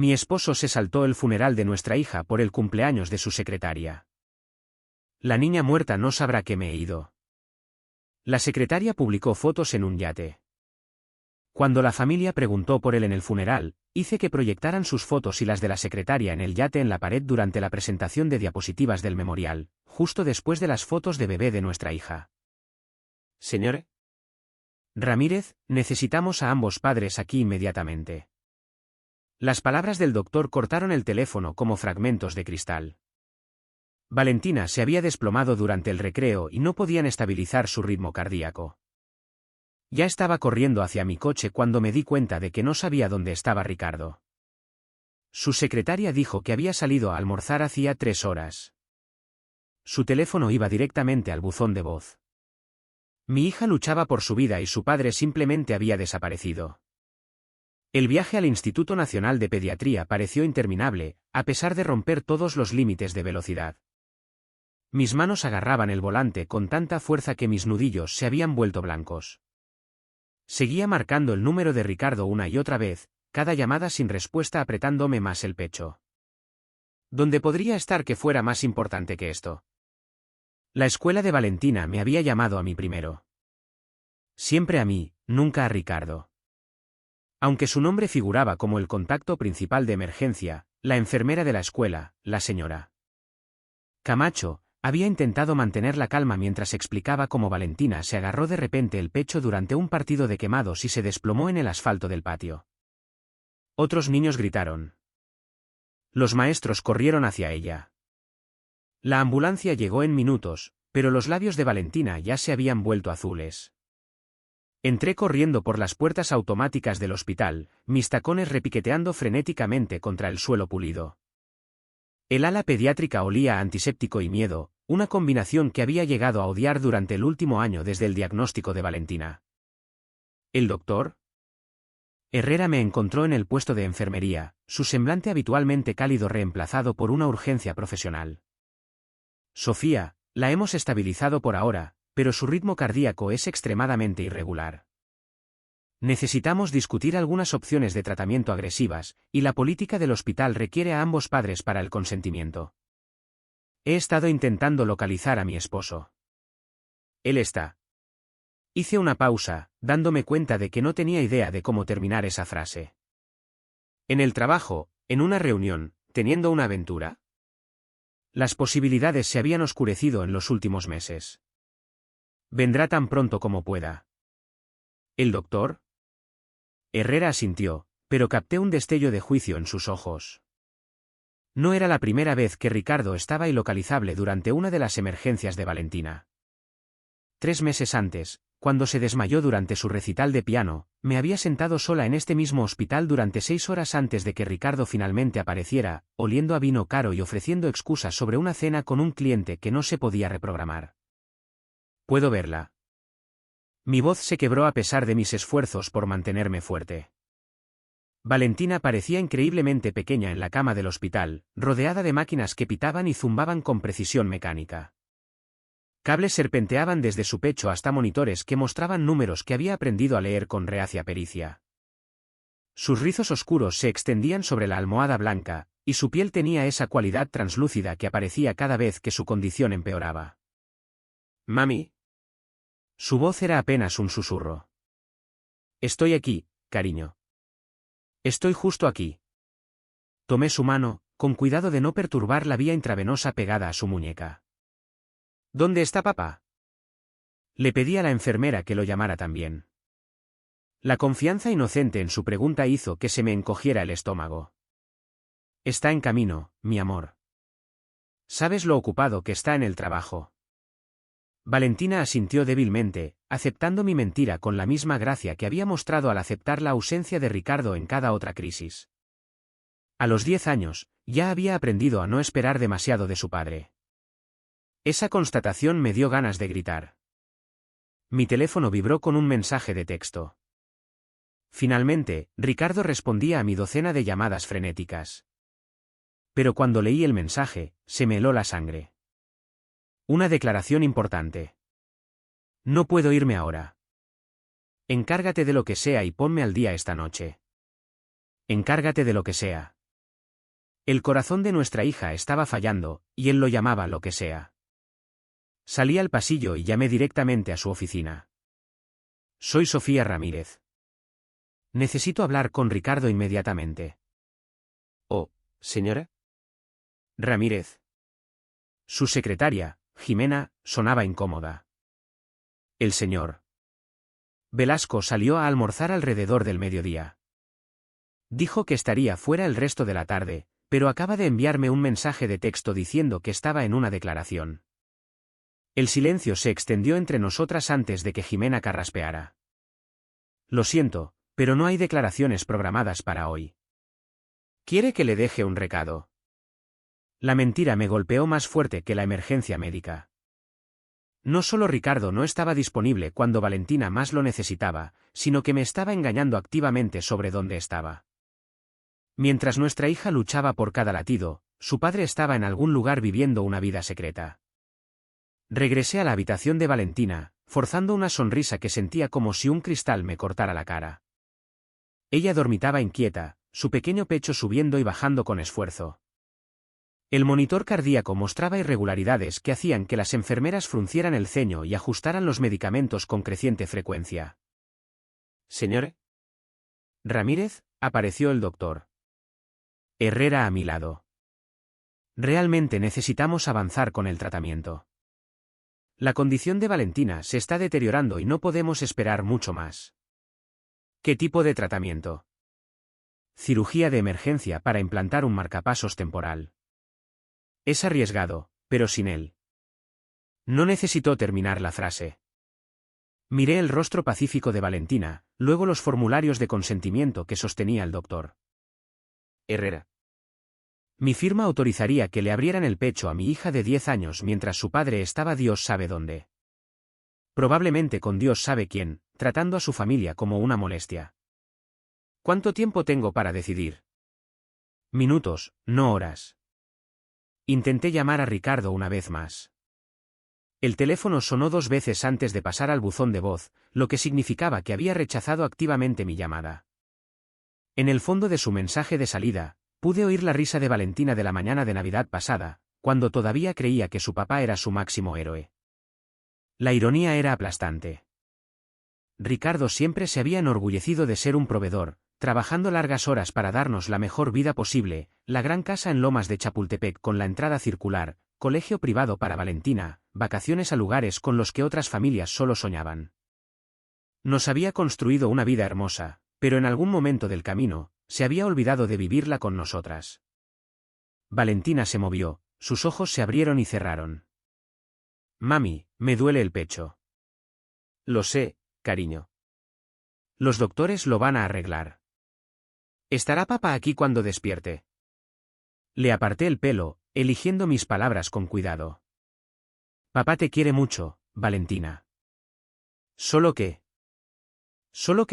Mi esposo se saltó el funeral de nuestra hija por el cumpleaños de su secretaria. La niña muerta no sabrá que me he ido. La secretaria publicó fotos en un yate. Cuando la familia preguntó por él en el funeral, hice que proyectaran sus fotos y las de la secretaria en el yate en la pared durante la presentación de diapositivas del memorial, justo después de las fotos de bebé de nuestra hija. Señor Ramírez, necesitamos a ambos padres aquí inmediatamente. Las palabras del doctor cortaron el teléfono como fragmentos de cristal. Valentina se había desplomado durante el recreo y no podían estabilizar su ritmo cardíaco. Ya estaba corriendo hacia mi coche cuando me di cuenta de que no sabía dónde estaba Ricardo. Su secretaria dijo que había salido a almorzar hacía 3 horas. Su teléfono iba directamente al buzón de voz. Mi hija luchaba por su vida y su padre simplemente había desaparecido. El viaje al Instituto Nacional de Pediatría pareció interminable, a pesar de romper todos los límites de velocidad. Mis manos agarraban el volante con tanta fuerza que mis nudillos se habían vuelto blancos. Seguía marcando el número de Ricardo una y otra vez, cada llamada sin respuesta apretándome más el pecho. ¿Dónde podría estar que fuera más importante que esto? La escuela de Valentina me había llamado a mí primero. Siempre a mí, nunca a Ricardo. Aunque su nombre figuraba como el contacto principal de emergencia, la enfermera de la escuela, la señora Camacho, había intentado mantener la calma mientras explicaba cómo Valentina se agarró de repente el pecho durante un partido de quemados y se desplomó en el asfalto del patio. Otros niños gritaron. Los maestros corrieron hacia ella. La ambulancia llegó en minutos, pero los labios de Valentina ya se habían vuelto azules. Entré corriendo por las puertas automáticas del hospital, mis tacones repiqueteando frenéticamente contra el suelo pulido. El ala pediátrica olía a antiséptico y miedo, una combinación que había llegado a odiar durante el último año desde el diagnóstico de Valentina. ¿El doctor? Herrera me encontró en el puesto de enfermería, su semblante habitualmente cálido reemplazado por una urgencia profesional. Sofía, la hemos estabilizado por ahora, pero su ritmo cardíaco es extremadamente irregular. Necesitamos discutir algunas opciones de tratamiento agresivas, y la política del hospital requiere a ambos padres para el consentimiento. He estado intentando localizar a mi esposo. Él está. Hice una pausa, dándome cuenta de que no tenía idea de cómo terminar esa frase. En el trabajo, en una reunión, teniendo una aventura. Las posibilidades se habían oscurecido en los últimos meses. Vendrá tan pronto como pueda. ¿El doctor? Herrera asintió, pero capté un destello de juicio en sus ojos. No era la primera vez que Ricardo estaba ilocalizable durante una de las emergencias de Valentina. 3 meses antes, cuando se desmayó durante su recital de piano, me había sentado sola en este mismo hospital durante 6 horas antes de que Ricardo finalmente apareciera, oliendo a vino caro y ofreciendo excusas sobre una cena con un cliente que no se podía reprogramar. ¿Puedo verla? Mi voz se quebró a pesar de mis esfuerzos por mantenerme fuerte. Valentina parecía increíblemente pequeña en la cama del hospital, rodeada de máquinas que pitaban y zumbaban con precisión mecánica. Cables serpenteaban desde su pecho hasta monitores que mostraban números que había aprendido a leer con reacia pericia. Sus rizos oscuros se extendían sobre la almohada blanca, y su piel tenía esa cualidad translúcida que aparecía cada vez que su condición empeoraba. «Mami». Su voz era apenas un susurro. «Estoy aquí, cariño. Estoy justo aquí». Tomé su mano, con cuidado de no perturbar la vía intravenosa pegada a su muñeca. «¿Dónde está papá?». Le pedí a la enfermera que lo llamara también. La confianza inocente en su pregunta hizo que se me encogiera el estómago. «Está en camino, mi amor. ¿Sabes lo ocupado que está en el trabajo?». Valentina asintió débilmente, aceptando mi mentira con la misma gracia que había mostrado al aceptar la ausencia de Ricardo en cada otra crisis. A los 10 años, ya había aprendido a no esperar demasiado de su padre. Esa constatación me dio ganas de gritar. Mi teléfono vibró con un mensaje de texto. Finalmente, Ricardo respondía a mi docena de llamadas frenéticas. Pero cuando leí el mensaje, se me heló la sangre. Una declaración importante. «No puedo irme ahora. Encárgate de lo que sea y ponme al día esta noche. Encárgate de lo que sea». El corazón de nuestra hija estaba fallando, y él lo llamaba lo que sea. Salí al pasillo y llamé directamente a su oficina. Soy Sofía Ramírez. Necesito hablar con Ricardo inmediatamente. Oh, señora. Ramírez. Su secretaria, Jimena, sonaba incómoda. El señor Velasco salió a almorzar alrededor del mediodía. Dijo que estaría fuera el resto de la tarde, pero acaba de enviarme un mensaje de texto diciendo que estaba en una declaración. El silencio se extendió entre nosotras antes de que Jimena carraspeara. Lo siento, pero no hay declaraciones programadas para hoy. ¿Quiere que le deje un recado? La mentira me golpeó más fuerte que la emergencia médica. No solo Ricardo no estaba disponible cuando Valentina más lo necesitaba, sino que me estaba engañando activamente sobre dónde estaba. Mientras nuestra hija luchaba por cada latido, su padre estaba en algún lugar viviendo una vida secreta. Regresé a la habitación de Valentina, forzando una sonrisa que sentía como si un cristal me cortara la cara. Ella dormitaba inquieta, su pequeño pecho subiendo y bajando con esfuerzo. El monitor cardíaco mostraba irregularidades que hacían que las enfermeras fruncieran el ceño y ajustaran los medicamentos con creciente frecuencia. Señor Ramírez, apareció el doctor Herrera a mi lado. Realmente necesitamos avanzar con el tratamiento. La condición de Valentina se está deteriorando y no podemos esperar mucho más. ¿Qué tipo de tratamiento? Cirugía de emergencia para implantar un marcapasos temporal. Es arriesgado, pero sin él. No necesitó terminar la frase. Miré el rostro pacífico de Valentina, luego los formularios de consentimiento que sostenía el doctor Herrera. Mi firma autorizaría que le abrieran el pecho a mi hija de 10 años mientras su padre estaba Dios sabe dónde. Probablemente con Dios sabe quién, tratando a su familia como una molestia. ¿Cuánto tiempo tengo para decidir? Minutos, no horas. Intenté llamar a Ricardo una vez más. El teléfono sonó 2 veces antes de pasar al buzón de voz, lo que significaba que había rechazado activamente mi llamada. En el fondo de su mensaje de salida, pude oír la risa de Valentina de la mañana de Navidad pasada, cuando todavía creía que su papá era su máximo héroe. La ironía era aplastante. Ricardo siempre se había enorgullecido de ser un proveedor, trabajando largas horas para darnos la mejor vida posible, la gran casa en Lomas de Chapultepec con la entrada circular, colegio privado para Valentina, vacaciones a lugares con los que otras familias solo soñaban. Nos había construido una vida hermosa, pero en algún momento del camino, se había olvidado de vivirla con nosotras. Valentina se movió, sus ojos se abrieron y cerraron. Mami, me duele el pecho. Lo sé, cariño. Los doctores lo van a arreglar. ¿Estará papá aquí cuando despierte? Le aparté el pelo, eligiendo mis palabras con cuidado. Papá te quiere mucho, Valentina. Solo que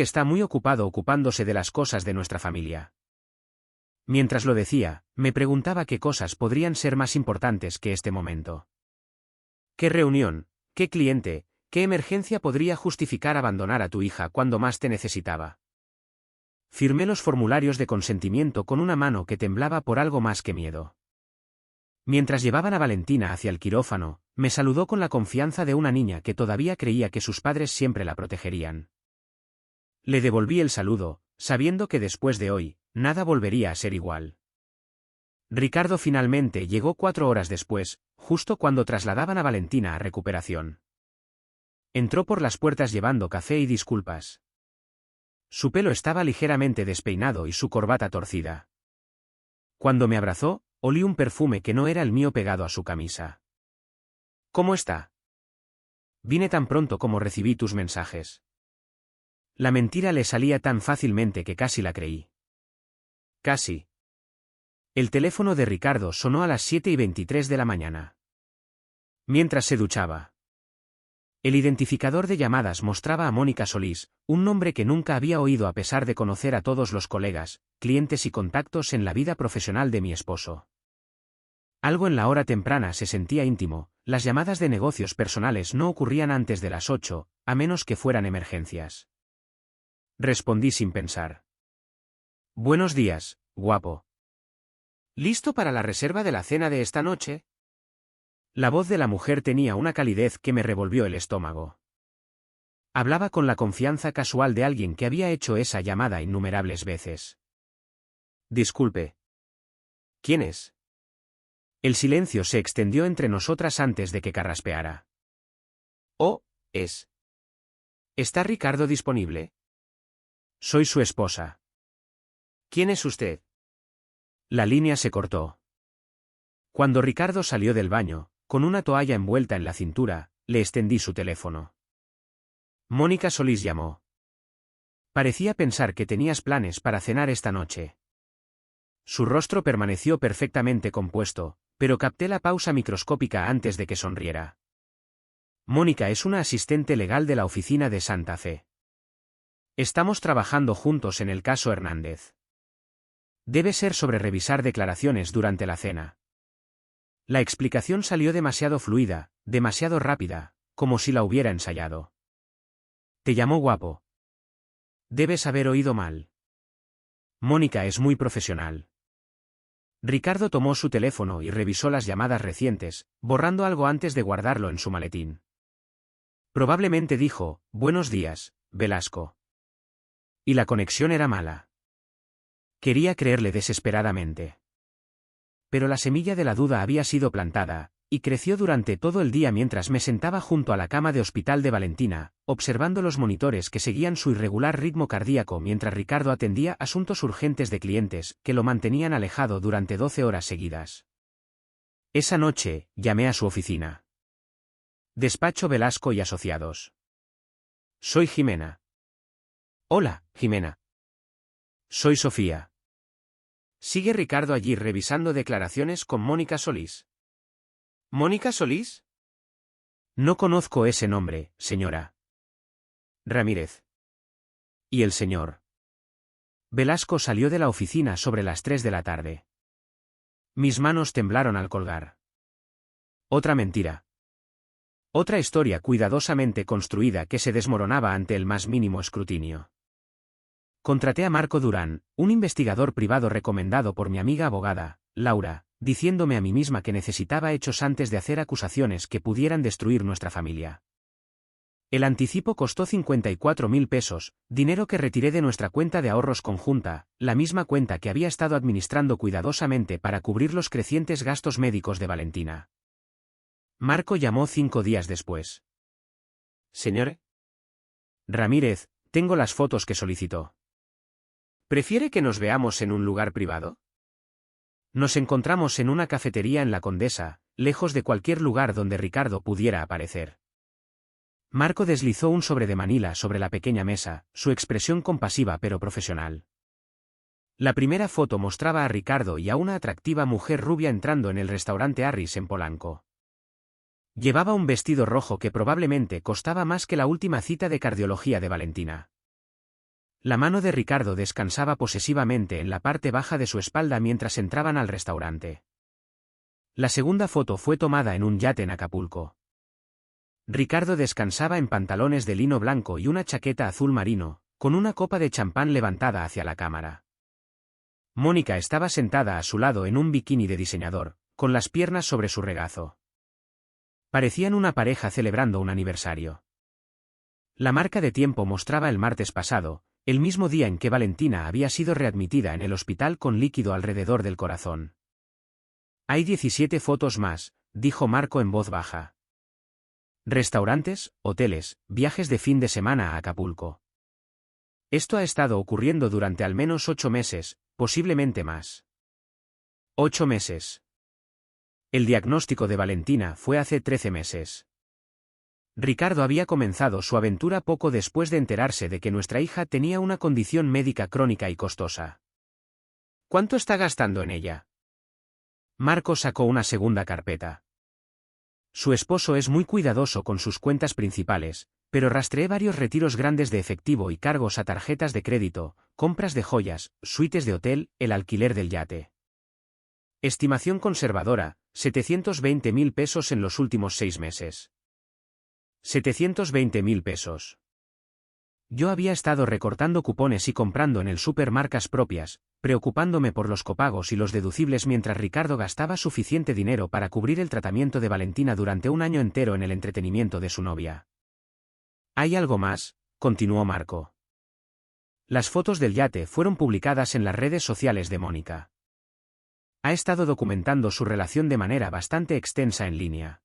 está muy ocupado ocupándose de las cosas de nuestra familia. Mientras lo decía, me preguntaba qué cosas podrían ser más importantes que este momento. ¿Qué reunión, qué cliente, qué emergencia podría justificar abandonar a tu hija cuando más te necesitaba? Firmé los formularios de consentimiento con una mano que temblaba por algo más que miedo. Mientras llevaban a Valentina hacia el quirófano, me saludó con la confianza de una niña que todavía creía que sus padres siempre la protegerían. Le devolví el saludo, sabiendo que después de hoy, nada volvería a ser igual. Ricardo finalmente llegó 4 horas después, justo cuando trasladaban a Valentina a recuperación. Entró por las puertas llevando café y disculpas. Su pelo estaba ligeramente despeinado y su corbata torcida. Cuando me abrazó, olí un perfume que no era el mío pegado a su camisa. ¿Cómo está? Vine tan pronto como recibí tus mensajes. La mentira le salía tan fácilmente que casi la creí. Casi. El teléfono de Ricardo sonó a las 7:23 de la mañana. Mientras se duchaba. El identificador de llamadas mostraba a Mónica Solís, un nombre que nunca había oído a pesar de conocer a todos los colegas, clientes y contactos en la vida profesional de mi esposo. Algo en la hora temprana se sentía íntimo, las llamadas de negocios personales no ocurrían antes de las 8, a menos que fueran emergencias. Respondí sin pensar. Buenos días, guapo. ¿Listo para la reserva de la cena de esta noche? La voz de la mujer tenía una calidez que me revolvió el estómago. Hablaba con la confianza casual de alguien que había hecho esa llamada innumerables veces. Disculpe. ¿Quién es? El silencio se extendió entre nosotras antes de que carraspeara. Oh, es. ¿Está Ricardo disponible? Soy su esposa. ¿Quién es usted? La línea se cortó. Cuando Ricardo salió del baño, con una toalla envuelta en la cintura, le extendí su teléfono. Mónica Solís llamó. Parecía pensar que tenías planes para cenar esta noche. Su rostro permaneció perfectamente compuesto, pero capté la pausa microscópica antes de que sonriera. Mónica es una asistente legal de la oficina de Santa Fe. Estamos trabajando juntos en el caso Hernández. Debe ser sobre revisar declaraciones durante la cena. La explicación salió demasiado fluida, demasiado rápida, como si la hubiera ensayado. Te llamó guapo. Debes haber oído mal. Mónica es muy profesional. Ricardo tomó su teléfono y revisó las llamadas recientes, borrando algo antes de guardarlo en su maletín. Probablemente dijo, «Buenos días, Velasco». Y la conexión era mala. Quería creerle desesperadamente. Pero la semilla de la duda había sido plantada, y creció durante todo el día mientras me sentaba junto a la cama de hospital de Valentina, observando los monitores que seguían su irregular ritmo cardíaco mientras Ricardo atendía asuntos urgentes de clientes que lo mantenían alejado durante 12 horas seguidas. Esa noche, llamé a su oficina. Despacho Velasco y Asociados. Soy Jimena. Hola, Jimena. Soy Sofía. ¿Sigue Ricardo allí revisando declaraciones con Mónica Solís? ¿Mónica Solís? No conozco ese nombre, señora. Ramírez. ¿Y el señor? Velasco salió de la oficina sobre las 3 de la tarde. Mis manos temblaron al colgar. Otra mentira. Otra historia cuidadosamente construida que se desmoronaba ante el más mínimo escrutinio. Contraté a Marco Durán, un investigador privado recomendado por mi amiga abogada, Laura, diciéndome a mí misma que necesitaba hechos antes de hacer acusaciones que pudieran destruir nuestra familia. El anticipo costó 54.000 pesos, dinero que retiré de nuestra cuenta de ahorros conjunta, la misma cuenta que había estado administrando cuidadosamente para cubrir los crecientes gastos médicos de Valentina. Marco llamó 5 días después. Señor Ramírez, tengo las fotos que solicitó. ¿Prefiere que nos veamos en un lugar privado? Nos encontramos en una cafetería en La Condesa, lejos de cualquier lugar donde Ricardo pudiera aparecer. Marco deslizó un sobre de Manila sobre la pequeña mesa, su expresión compasiva pero profesional. La primera foto mostraba a Ricardo y a una atractiva mujer rubia entrando en el restaurante Harris en Polanco. Llevaba un vestido rojo que probablemente costaba más que la última cita de cardiología de Valentina. La mano de Ricardo descansaba posesivamente en la parte baja de su espalda mientras entraban al restaurante. La segunda foto fue tomada en un yate en Acapulco. Ricardo descansaba en pantalones de lino blanco y una chaqueta azul marino, con una copa de champán levantada hacia la cámara. Mónica estaba sentada a su lado en un bikini de diseñador, con las piernas sobre su regazo. Parecían una pareja celebrando un aniversario. La marca de tiempo mostraba el martes pasado, el mismo día en que Valentina había sido readmitida en el hospital con líquido alrededor del corazón. Hay 17 fotos más, dijo Marco en voz baja. Restaurantes, hoteles, viajes de fin de semana a Acapulco. Esto ha estado ocurriendo durante al menos 8 meses, posiblemente más. 8 meses. El diagnóstico de Valentina fue hace 13 meses. Ricardo había comenzado su aventura poco después de enterarse de que nuestra hija tenía una condición médica crónica y costosa. ¿Cuánto está gastando en ella? Marco sacó una segunda carpeta. Su esposo es muy cuidadoso con sus cuentas principales, pero rastreé varios retiros grandes de efectivo y cargos a tarjetas de crédito, compras de joyas, suites de hotel, el alquiler del yate. Estimación conservadora, 720.000 pesos en los últimos 6 meses. 720.000 pesos. Yo había estado recortando cupones y comprando en el súper marcas propias, preocupándome por los copagos y los deducibles mientras Ricardo gastaba suficiente dinero para cubrir el tratamiento de Valentina durante un año entero en el entretenimiento de su novia. «¿Hay algo más?», continuó Marco. Las fotos del yate fueron publicadas en las redes sociales de Mónica. Ha estado documentando su relación de manera bastante extensa en línea.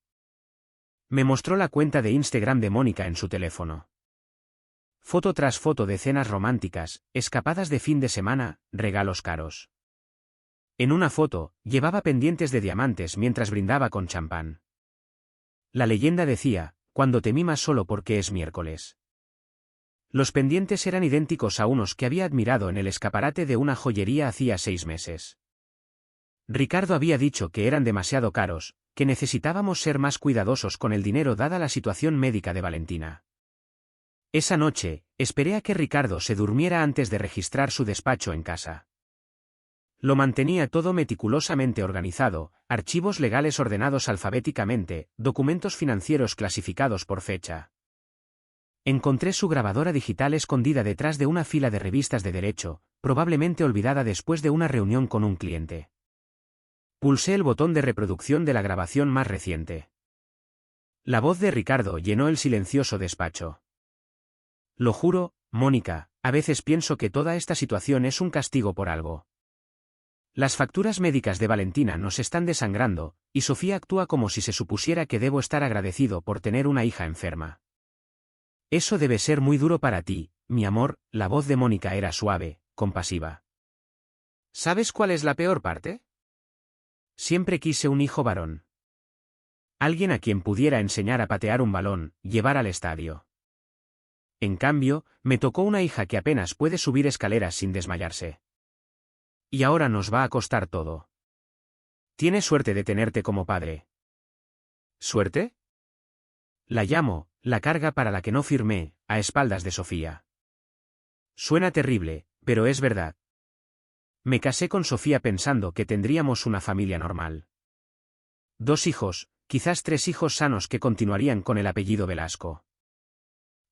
Me mostró la cuenta de Instagram de Mónica en su teléfono. Foto tras foto de cenas románticas, escapadas de fin de semana, regalos caros. En una foto, llevaba pendientes de diamantes mientras brindaba con champán. La leyenda decía, cuando te mimas solo porque es miércoles. Los pendientes eran idénticos a unos que había admirado en el escaparate de una joyería hacía 6 meses. Ricardo había dicho que eran demasiado caros, que necesitábamos ser más cuidadosos con el dinero dada la situación médica de Valentina. Esa noche, esperé a que Ricardo se durmiera antes de registrar su despacho en casa. Lo mantenía todo meticulosamente organizado, archivos legales ordenados alfabéticamente, documentos financieros clasificados por fecha. Encontré su grabadora digital escondida detrás de una fila de revistas de derecho, probablemente olvidada después de una reunión con un cliente. Pulsé el botón de reproducción de la grabación más reciente. La voz de Ricardo llenó el silencioso despacho. Lo juro, Mónica, a veces pienso que toda esta situación es un castigo por algo. Las facturas médicas de Valentina nos están desangrando, y Sofía actúa como si se supusiera que debo estar agradecido por tener una hija enferma. Eso debe ser muy duro para ti, mi amor. La voz de Mónica era suave, compasiva. ¿Sabes cuál es la peor parte? Siempre quise un hijo varón. Alguien a quien pudiera enseñar a patear un balón, llevar al estadio. En cambio, me tocó una hija que apenas puede subir escaleras sin desmayarse. Y ahora nos va a costar todo. Tienes suerte de tenerte como padre. ¿Suerte? La llamo, la carga para la que no firmé, a espaldas de Sofía. Suena terrible, pero es verdad. Me casé con Sofía pensando que tendríamos una familia normal. 2 hijos, quizás 3 hijos sanos que continuarían con el apellido Velasco.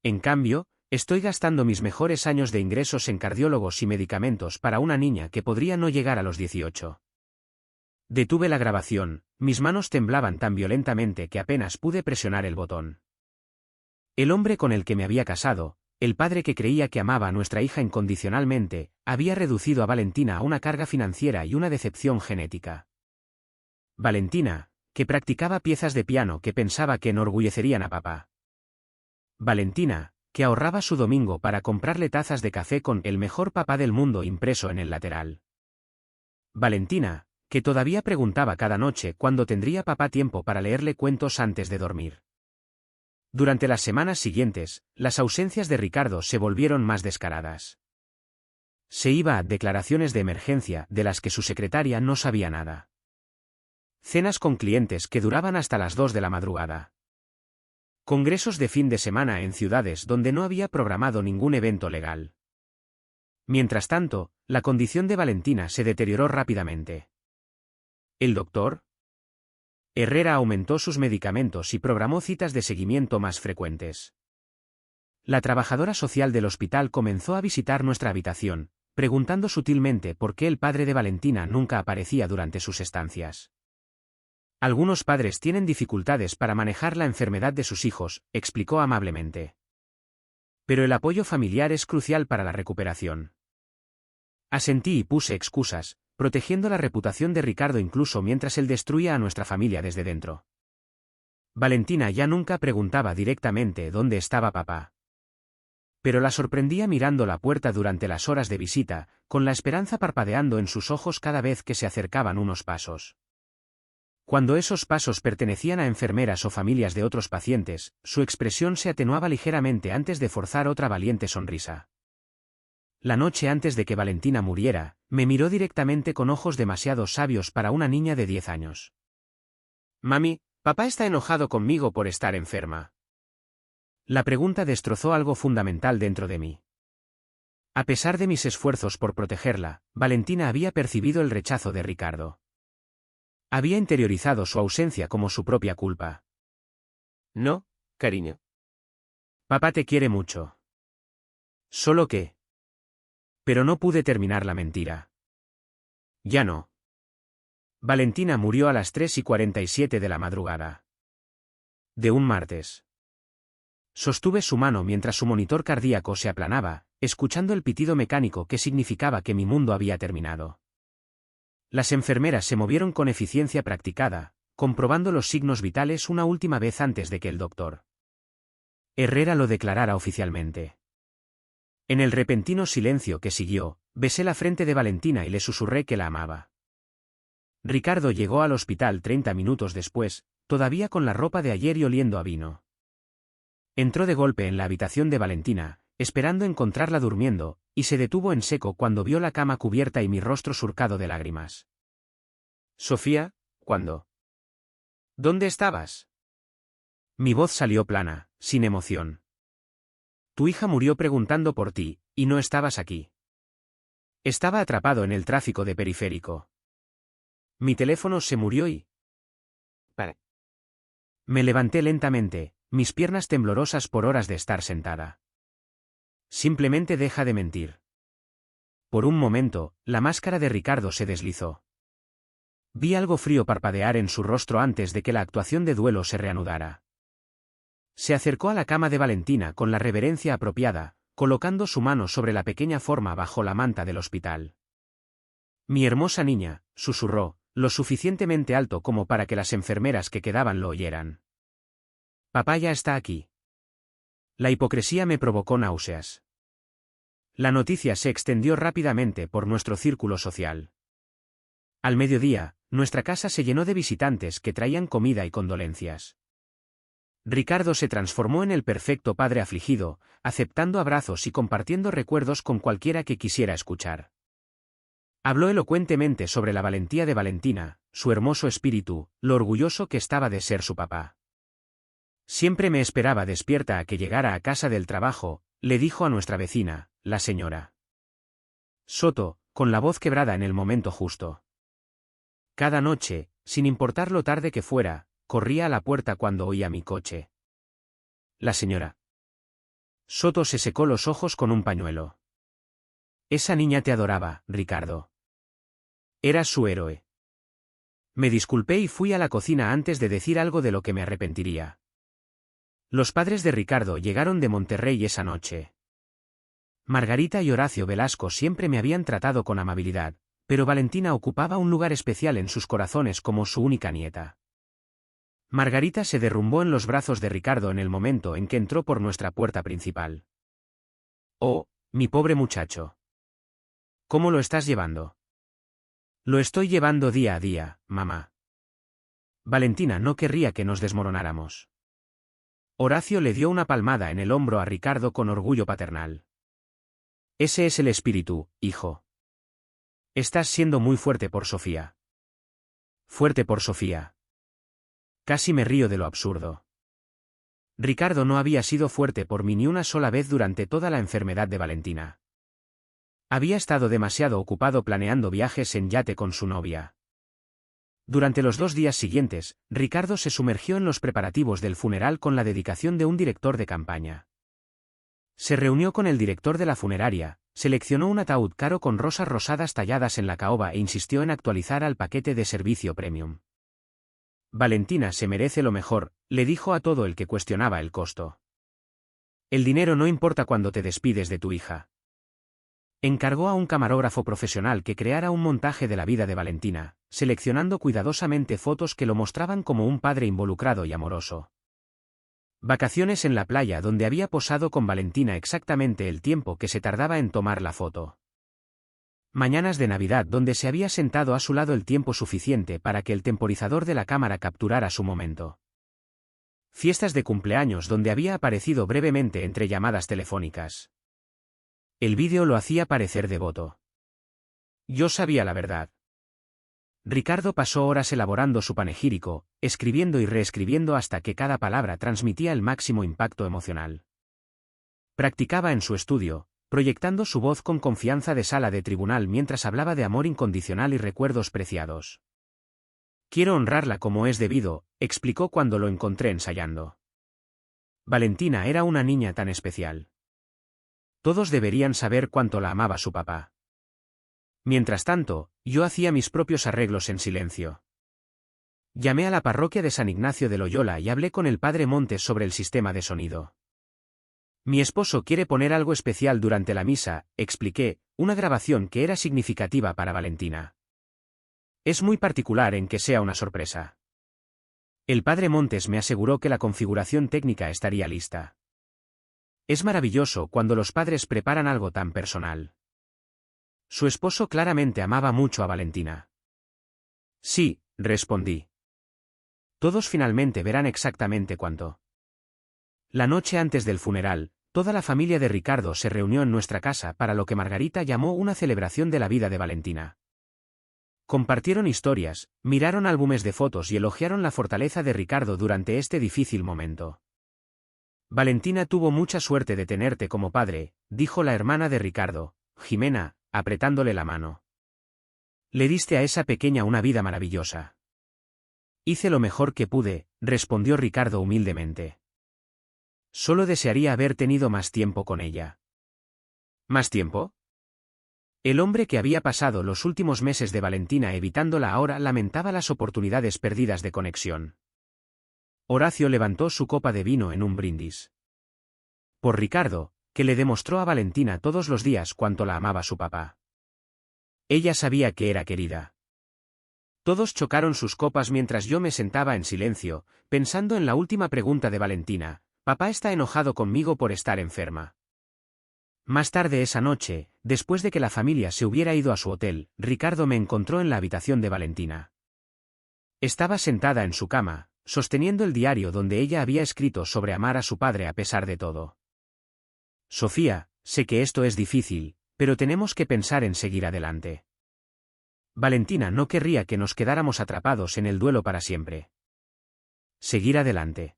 En cambio, estoy gastando mis mejores años de ingresos en cardiólogos y medicamentos para una niña que podría no llegar a los 18. Detuve la grabación, mis manos temblaban tan violentamente que apenas pude presionar el botón. El hombre con el que me había casado, el padre que creía que amaba a nuestra hija incondicionalmente, había reducido a Valentina a una carga financiera y una decepción genética. Valentina, que practicaba piezas de piano que pensaba que enorgullecerían a papá. Valentina, que ahorraba su domingo para comprarle tazas de café con el mejor papá del mundo impreso en el lateral. Valentina, que todavía preguntaba cada noche cuándo tendría papá tiempo para leerle cuentos antes de dormir. Durante las semanas siguientes, las ausencias de Ricardo se volvieron más descaradas. Se iba a declaraciones de emergencia de las que su secretaria no sabía nada. Cenas con clientes que duraban hasta las 2 de la madrugada. Congresos de fin de semana en ciudades donde no había programado ningún evento legal. Mientras tanto, la condición de Valentina se deterioró rápidamente. ¿El doctor? Herrera aumentó sus medicamentos y programó citas de seguimiento más frecuentes. La trabajadora social del hospital comenzó a visitar nuestra habitación, preguntando sutilmente por qué el padre de Valentina nunca aparecía durante sus estancias. Algunos padres tienen dificultades para manejar la enfermedad de sus hijos, explicó amablemente. Pero el apoyo familiar es crucial para la recuperación. Asentí y puse excusas, protegiendo la reputación de Ricardo incluso mientras él destruía a nuestra familia desde dentro. Valentina ya nunca preguntaba directamente dónde estaba papá. Pero la sorprendía mirando la puerta durante las horas de visita, con la esperanza parpadeando en sus ojos cada vez que se acercaban unos pasos. Cuando esos pasos pertenecían a enfermeras o familias de otros pacientes, su expresión se atenuaba ligeramente antes de forzar otra valiente sonrisa. La noche antes de que Valentina muriera, me miró directamente con ojos demasiado sabios para una niña de 10 años. «Mami, papá está enojado conmigo por estar enferma». La pregunta destrozó algo fundamental dentro de mí. A pesar de mis esfuerzos por protegerla, Valentina había percibido el rechazo de Ricardo. Había interiorizado su ausencia como su propia culpa. «No, cariño. Papá te quiere mucho. Solo que...». Pero no pude terminar la mentira. Ya no. Valentina murió a las 3:47 de la madrugada. De un martes. Sostuve su mano mientras su monitor cardíaco se aplanaba, escuchando el pitido mecánico que significaba que mi mundo había terminado. Las enfermeras se movieron con eficiencia practicada, comprobando los signos vitales una última vez antes de que el doctor Herrera lo declarara oficialmente. En el repentino silencio que siguió, besé la frente de Valentina y le susurré que la amaba. Ricardo llegó al hospital 30 minutos después, todavía con la ropa de ayer y oliendo a vino. Entró de golpe en la habitación de Valentina, esperando encontrarla durmiendo, y se detuvo en seco cuando vio la cama cubierta y mi rostro surcado de lágrimas. Sofía, ¿cuándo? ¿Dónde estabas? Mi voz salió plana, sin emoción. Tu hija murió preguntando por ti, y no estabas aquí. Estaba atrapado en el tráfico de periférico. Mi teléfono se murió y... Me levanté lentamente, mis piernas temblorosas por horas de estar sentada. Simplemente deja de mentir. Por un momento, la máscara de Ricardo se deslizó. Vi algo frío parpadear en su rostro antes de que la actuación de duelo se reanudara. Se acercó a la cama de Valentina con la reverencia apropiada, colocando su mano sobre la pequeña forma bajo la manta del hospital. Mi hermosa niña, susurró, lo suficientemente alto como para que las enfermeras que quedaban lo oyeran. Papá ya está aquí. La hipocresía me provocó náuseas. La noticia se extendió rápidamente por nuestro círculo social. Al mediodía, nuestra casa se llenó de visitantes que traían comida y condolencias. Ricardo se transformó en el perfecto padre afligido, aceptando abrazos y compartiendo recuerdos con cualquiera que quisiera escuchar. Habló elocuentemente sobre la valentía de Valentina, su hermoso espíritu, lo orgulloso que estaba de ser su papá. Siempre me esperaba despierta a que llegara a casa del trabajo, le dijo a nuestra vecina, la señora Soto, con la voz quebrada en el momento justo. Cada noche, sin importar lo tarde que fuera, corría a la puerta cuando oía mi coche. La señora Soto se secó los ojos con un pañuelo. Esa niña te adoraba, Ricardo. Eras su héroe. Me disculpé y fui a la cocina antes de decir algo de lo que me arrepentiría. Los padres de Ricardo llegaron de Monterrey esa noche. Margarita y Horacio Velasco siempre me habían tratado con amabilidad, pero Valentina ocupaba un lugar especial en sus corazones como su única nieta. Margarita se derrumbó en los brazos de Ricardo en el momento en que entró por nuestra puerta principal. Oh, mi pobre muchacho. ¿Cómo lo estás llevando? Lo estoy llevando día a día, mamá. Valentina no querría que nos desmoronáramos. Horacio le dio una palmada en el hombro a Ricardo con orgullo paternal. Ese es el espíritu, hijo. Estás siendo muy fuerte por Sofía. Fuerte por Sofía. Casi me río de lo absurdo. Ricardo no había sido fuerte por mí ni una sola vez durante toda la enfermedad de Valentina. Había estado demasiado ocupado planeando viajes en yate con su novia. Durante los 2 días siguientes, Ricardo se sumergió en los preparativos del funeral con la dedicación de un director de campaña. Se reunió con el director de la funeraria, seleccionó un ataúd caro con rosas rosadas talladas en la caoba e insistió en actualizar al paquete de servicio premium. Valentina se merece lo mejor, le dijo a todo el que cuestionaba el costo. El dinero no importa cuando te despides de tu hija. Encargó a un camarógrafo profesional que creara un montaje de la vida de Valentina, seleccionando cuidadosamente fotos que lo mostraban como un padre involucrado y amoroso. Vacaciones en la playa donde había posado con Valentina exactamente el tiempo que se tardaba en tomar la foto. Mañanas de Navidad donde se había sentado a su lado el tiempo suficiente para que el temporizador de la cámara capturara su momento. Fiestas de cumpleaños donde había aparecido brevemente entre llamadas telefónicas. El vídeo lo hacía parecer devoto. Yo sabía la verdad. Ricardo pasó horas elaborando su panegírico, escribiendo y reescribiendo hasta que cada palabra transmitía el máximo impacto emocional. Practicaba en su estudio, proyectando su voz con confianza de sala de tribunal mientras hablaba de amor incondicional y recuerdos preciados. Quiero honrarla como es debido, explicó cuando lo encontré ensayando. Valentina era una niña tan especial. Todos deberían saber cuánto la amaba su papá. Mientras tanto, yo hacía mis propios arreglos en silencio. Llamé a la parroquia de San Ignacio de Loyola y hablé con el padre Montes sobre el sistema de sonido. Mi esposo quiere poner algo especial durante la misa, expliqué, una grabación que era significativa para Valentina. Es muy particular en que sea una sorpresa. El padre Montes me aseguró que la configuración técnica estaría lista. Es maravilloso cuando los padres preparan algo tan personal. Su esposo claramente amaba mucho a Valentina. Sí, respondí. Todos finalmente verán exactamente cuánto. La noche antes del funeral, toda la familia de Ricardo se reunió en nuestra casa para lo que Margarita llamó una celebración de la vida de Valentina. Compartieron historias, miraron álbumes de fotos y elogiaron la fortaleza de Ricardo durante este difícil momento. Valentina tuvo mucha suerte de tenerte como padre, dijo la hermana de Ricardo, Jimena, apretándole la mano. Le diste a esa pequeña una vida maravillosa. Hice lo mejor que pude, respondió Ricardo humildemente. Solo desearía haber tenido más tiempo con ella. ¿Más tiempo? El hombre que había pasado los últimos meses de Valentina evitándola ahora lamentaba las oportunidades perdidas de conexión. Horacio levantó su copa de vino en un brindis. Por Ricardo, que le demostró a Valentina todos los días cuánto la amaba su papá. Ella sabía que era querida. Todos chocaron sus copas mientras yo me sentaba en silencio, pensando en la última pregunta de Valentina: «Papá está enojado conmigo por estar enferma». Más tarde esa noche, después de que la familia se hubiera ido a su hotel, Ricardo me encontró en la habitación de Valentina. Estaba sentada en su cama, sosteniendo el diario donde ella había escrito sobre amar a su padre a pesar de todo. «Sofía, sé que esto es difícil, pero tenemos que pensar en seguir adelante. Valentina no querría que nos quedáramos atrapados en el duelo para siempre. Seguir adelante».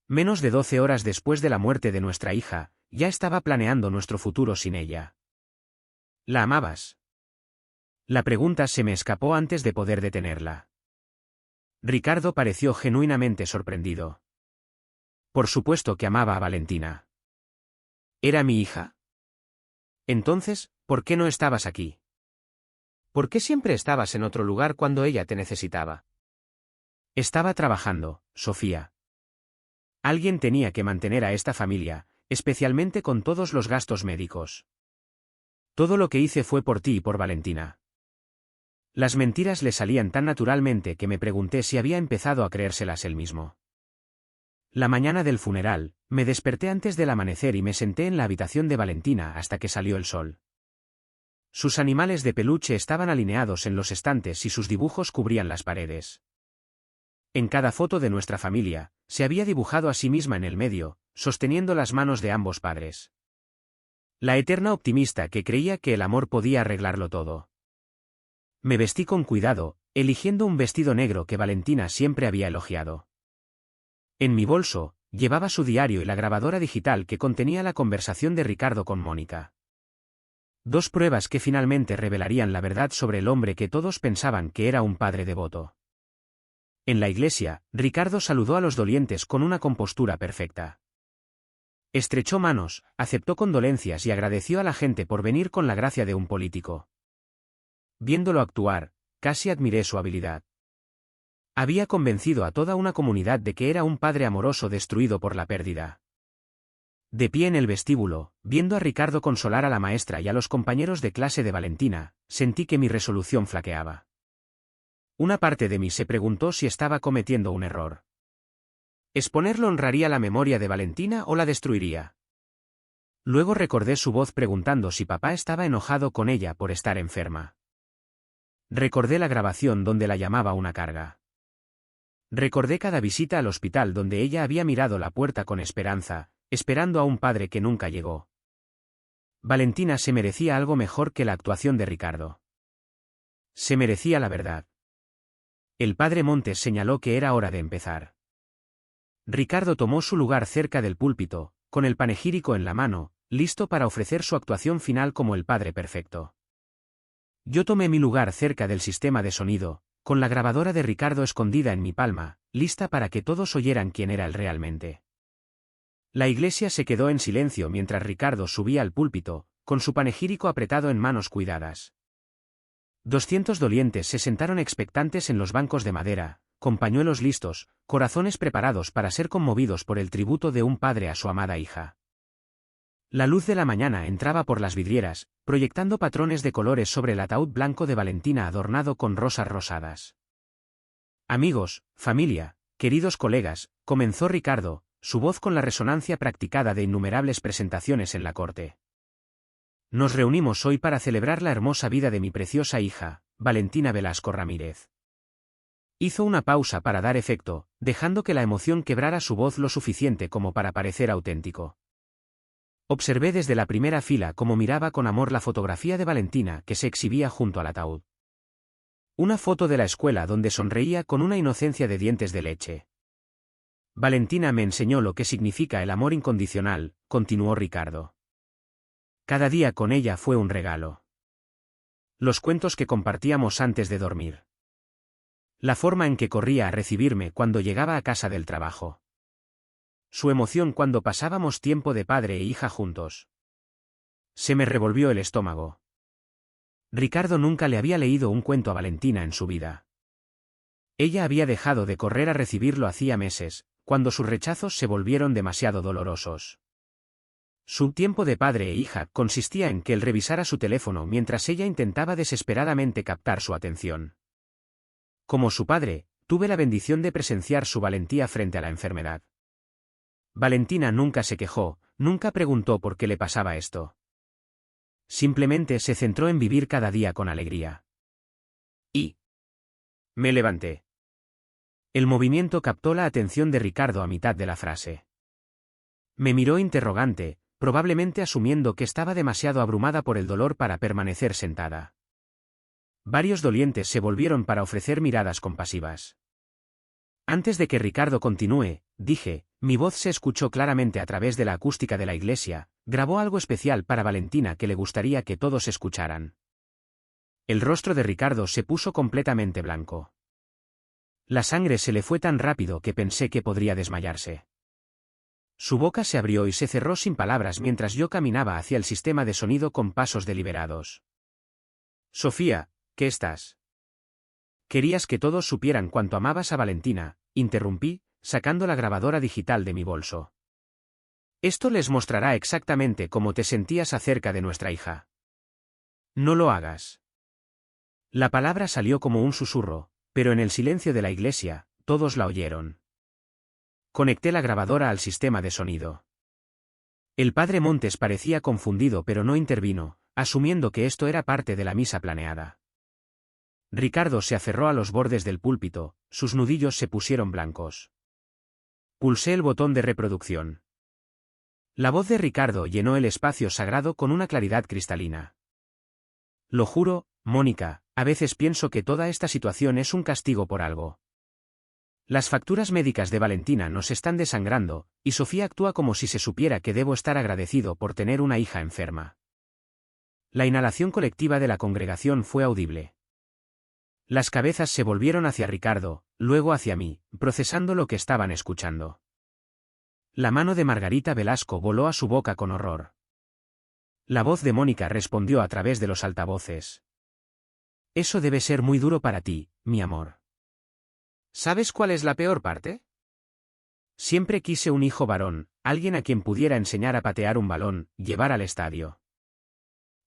Menos de 12 horas después de la muerte de nuestra hija, ya estaba planeando nuestro futuro sin ella. ¿La amabas? La pregunta se me escapó antes de poder detenerla. Ricardo pareció genuinamente sorprendido. Por supuesto que amaba a Valentina. ¿Era mi hija? Entonces, ¿por qué no estabas aquí? ¿Por qué siempre estabas en otro lugar cuando ella te necesitaba? Estaba trabajando, Sofía. Alguien tenía que mantener a esta familia, especialmente con todos los gastos médicos. Todo lo que hice fue por ti y por Valentina. Las mentiras le salían tan naturalmente que me pregunté si había empezado a creérselas él mismo. La mañana del funeral, me desperté antes del amanecer y me senté en la habitación de Valentina hasta que salió el sol. Sus animales de peluche estaban alineados en los estantes y sus dibujos cubrían las paredes. En cada foto de nuestra familia, se había dibujado a sí misma en el medio, sosteniendo las manos de ambos padres. La eterna optimista que creía que el amor podía arreglarlo todo. Me vestí con cuidado, eligiendo un vestido negro que Valentina siempre había elogiado. En mi bolso, llevaba su diario y la grabadora digital que contenía la conversación de Ricardo con Mónica. 2 pruebas que finalmente revelarían la verdad sobre el hombre que todos pensaban que era un padre devoto. En la iglesia, Ricardo saludó a los dolientes con una compostura perfecta. Estrechó manos, aceptó condolencias y agradeció a la gente por venir con la gracia de un político. Viéndolo actuar, casi admiré su habilidad. Había convencido a toda una comunidad de que era un padre amoroso destruido por la pérdida. De pie en el vestíbulo, viendo a Ricardo consolar a la maestra y a los compañeros de clase de Valentina, sentí que mi resolución flaqueaba. Una parte de mí se preguntó si estaba cometiendo un error. ¿Exponerlo honraría la memoria de Valentina o la destruiría? Luego recordé su voz preguntando si papá estaba enojado con ella por estar enferma. Recordé la grabación donde la llamaba una carga. Recordé cada visita al hospital donde ella había mirado la puerta con esperanza, esperando a un padre que nunca llegó. Valentina se merecía algo mejor que la actuación de Ricardo. Se merecía la verdad. El padre Montes señaló que era hora de empezar. Ricardo tomó su lugar cerca del púlpito, con el panegírico en la mano, listo para ofrecer su actuación final como el padre perfecto. Yo tomé mi lugar cerca del sistema de sonido, con la grabadora de Ricardo escondida en mi palma, lista para que todos oyeran quién era él realmente. La iglesia se quedó en silencio mientras Ricardo subía al púlpito, con su panegírico apretado en manos cuidadas. 200 dolientes se sentaron expectantes en los bancos de madera, con pañuelos listos, corazones preparados para ser conmovidos por el tributo de un padre a su amada hija. La luz de la mañana entraba por las vidrieras, proyectando patrones de colores sobre el ataúd blanco de Valentina adornado con rosas rosadas. Amigos, familia, queridos colegas, comenzó Ricardo, su voz con la resonancia practicada de innumerables presentaciones en la corte. Nos reunimos hoy para celebrar la hermosa vida de mi preciosa hija, Valentina Velasco Ramírez. Hizo una pausa para dar efecto, dejando que la emoción quebrara su voz lo suficiente como para parecer auténtico. Observé desde la primera fila cómo miraba con amor la fotografía de Valentina que se exhibía junto al ataúd. Una foto de la escuela donde sonreía con una inocencia de dientes de leche. Valentina me enseñó lo que significa el amor incondicional, continuó Ricardo. Cada día con ella fue un regalo. Los cuentos que compartíamos antes de dormir. La forma en que corría a recibirme cuando llegaba a casa del trabajo. Su emoción cuando pasábamos tiempo de padre e hija juntos. Se me revolvió el estómago. Ricardo nunca le había leído un cuento a Valentina en su vida. Ella había dejado de correr a recibirlo hacía meses, cuando sus rechazos se volvieron demasiado dolorosos. Su tiempo de padre e hija consistía en que él revisara su teléfono mientras ella intentaba desesperadamente captar su atención. Como su padre, tuve la bendición de presenciar su valentía frente a la enfermedad. Valentina nunca se quejó, nunca preguntó por qué le pasaba esto. Simplemente se centró en vivir cada día con alegría. Y me levanté. El movimiento captó la atención de Ricardo a mitad de la frase. Me miró interrogante, probablemente asumiendo que estaba demasiado abrumada por el dolor para permanecer sentada. Varios dolientes se volvieron para ofrecer miradas compasivas. Antes de que Ricardo continúe, dije, mi voz se escuchó claramente a través de la acústica de la iglesia, grabó algo especial para Valentina que le gustaría que todos escucharan. El rostro de Ricardo se puso completamente blanco. La sangre se le fue tan rápido que pensé que podría desmayarse. Su boca se abrió y se cerró sin palabras mientras yo caminaba hacia el sistema de sonido con pasos deliberados. Sofía, ¿qué estás? Querías que todos supieran cuánto amabas a Valentina, interrumpí, sacando la grabadora digital de mi bolso. Esto les mostrará exactamente cómo te sentías acerca de nuestra hija. No lo hagas. La palabra salió como un susurro, pero en el silencio de la iglesia, todos la oyeron. Conecté la grabadora al sistema de sonido. El padre Montes parecía confundido pero no intervino, asumiendo que esto era parte de la misa planeada. Ricardo se aferró a los bordes del púlpito, sus nudillos se pusieron blancos. Pulsé el botón de reproducción. La voz de Ricardo llenó el espacio sagrado con una claridad cristalina. Lo juro, Mónica, a veces pienso que toda esta situación es un castigo por algo. Las facturas médicas de Valentina nos están desangrando, y Sofía actúa como si se supiera que debo estar agradecido por tener una hija enferma. La inhalación colectiva de la congregación fue audible. Las cabezas se volvieron hacia Ricardo, luego hacia mí, procesando lo que estaban escuchando. La mano de Margarita Velasco voló a su boca con horror. La voz de Mónica respondió a través de los altavoces. Eso debe ser muy duro para ti, mi amor. ¿Sabes cuál es la peor parte? Siempre quise un hijo varón, alguien a quien pudiera enseñar a patear un balón, llevar al estadio.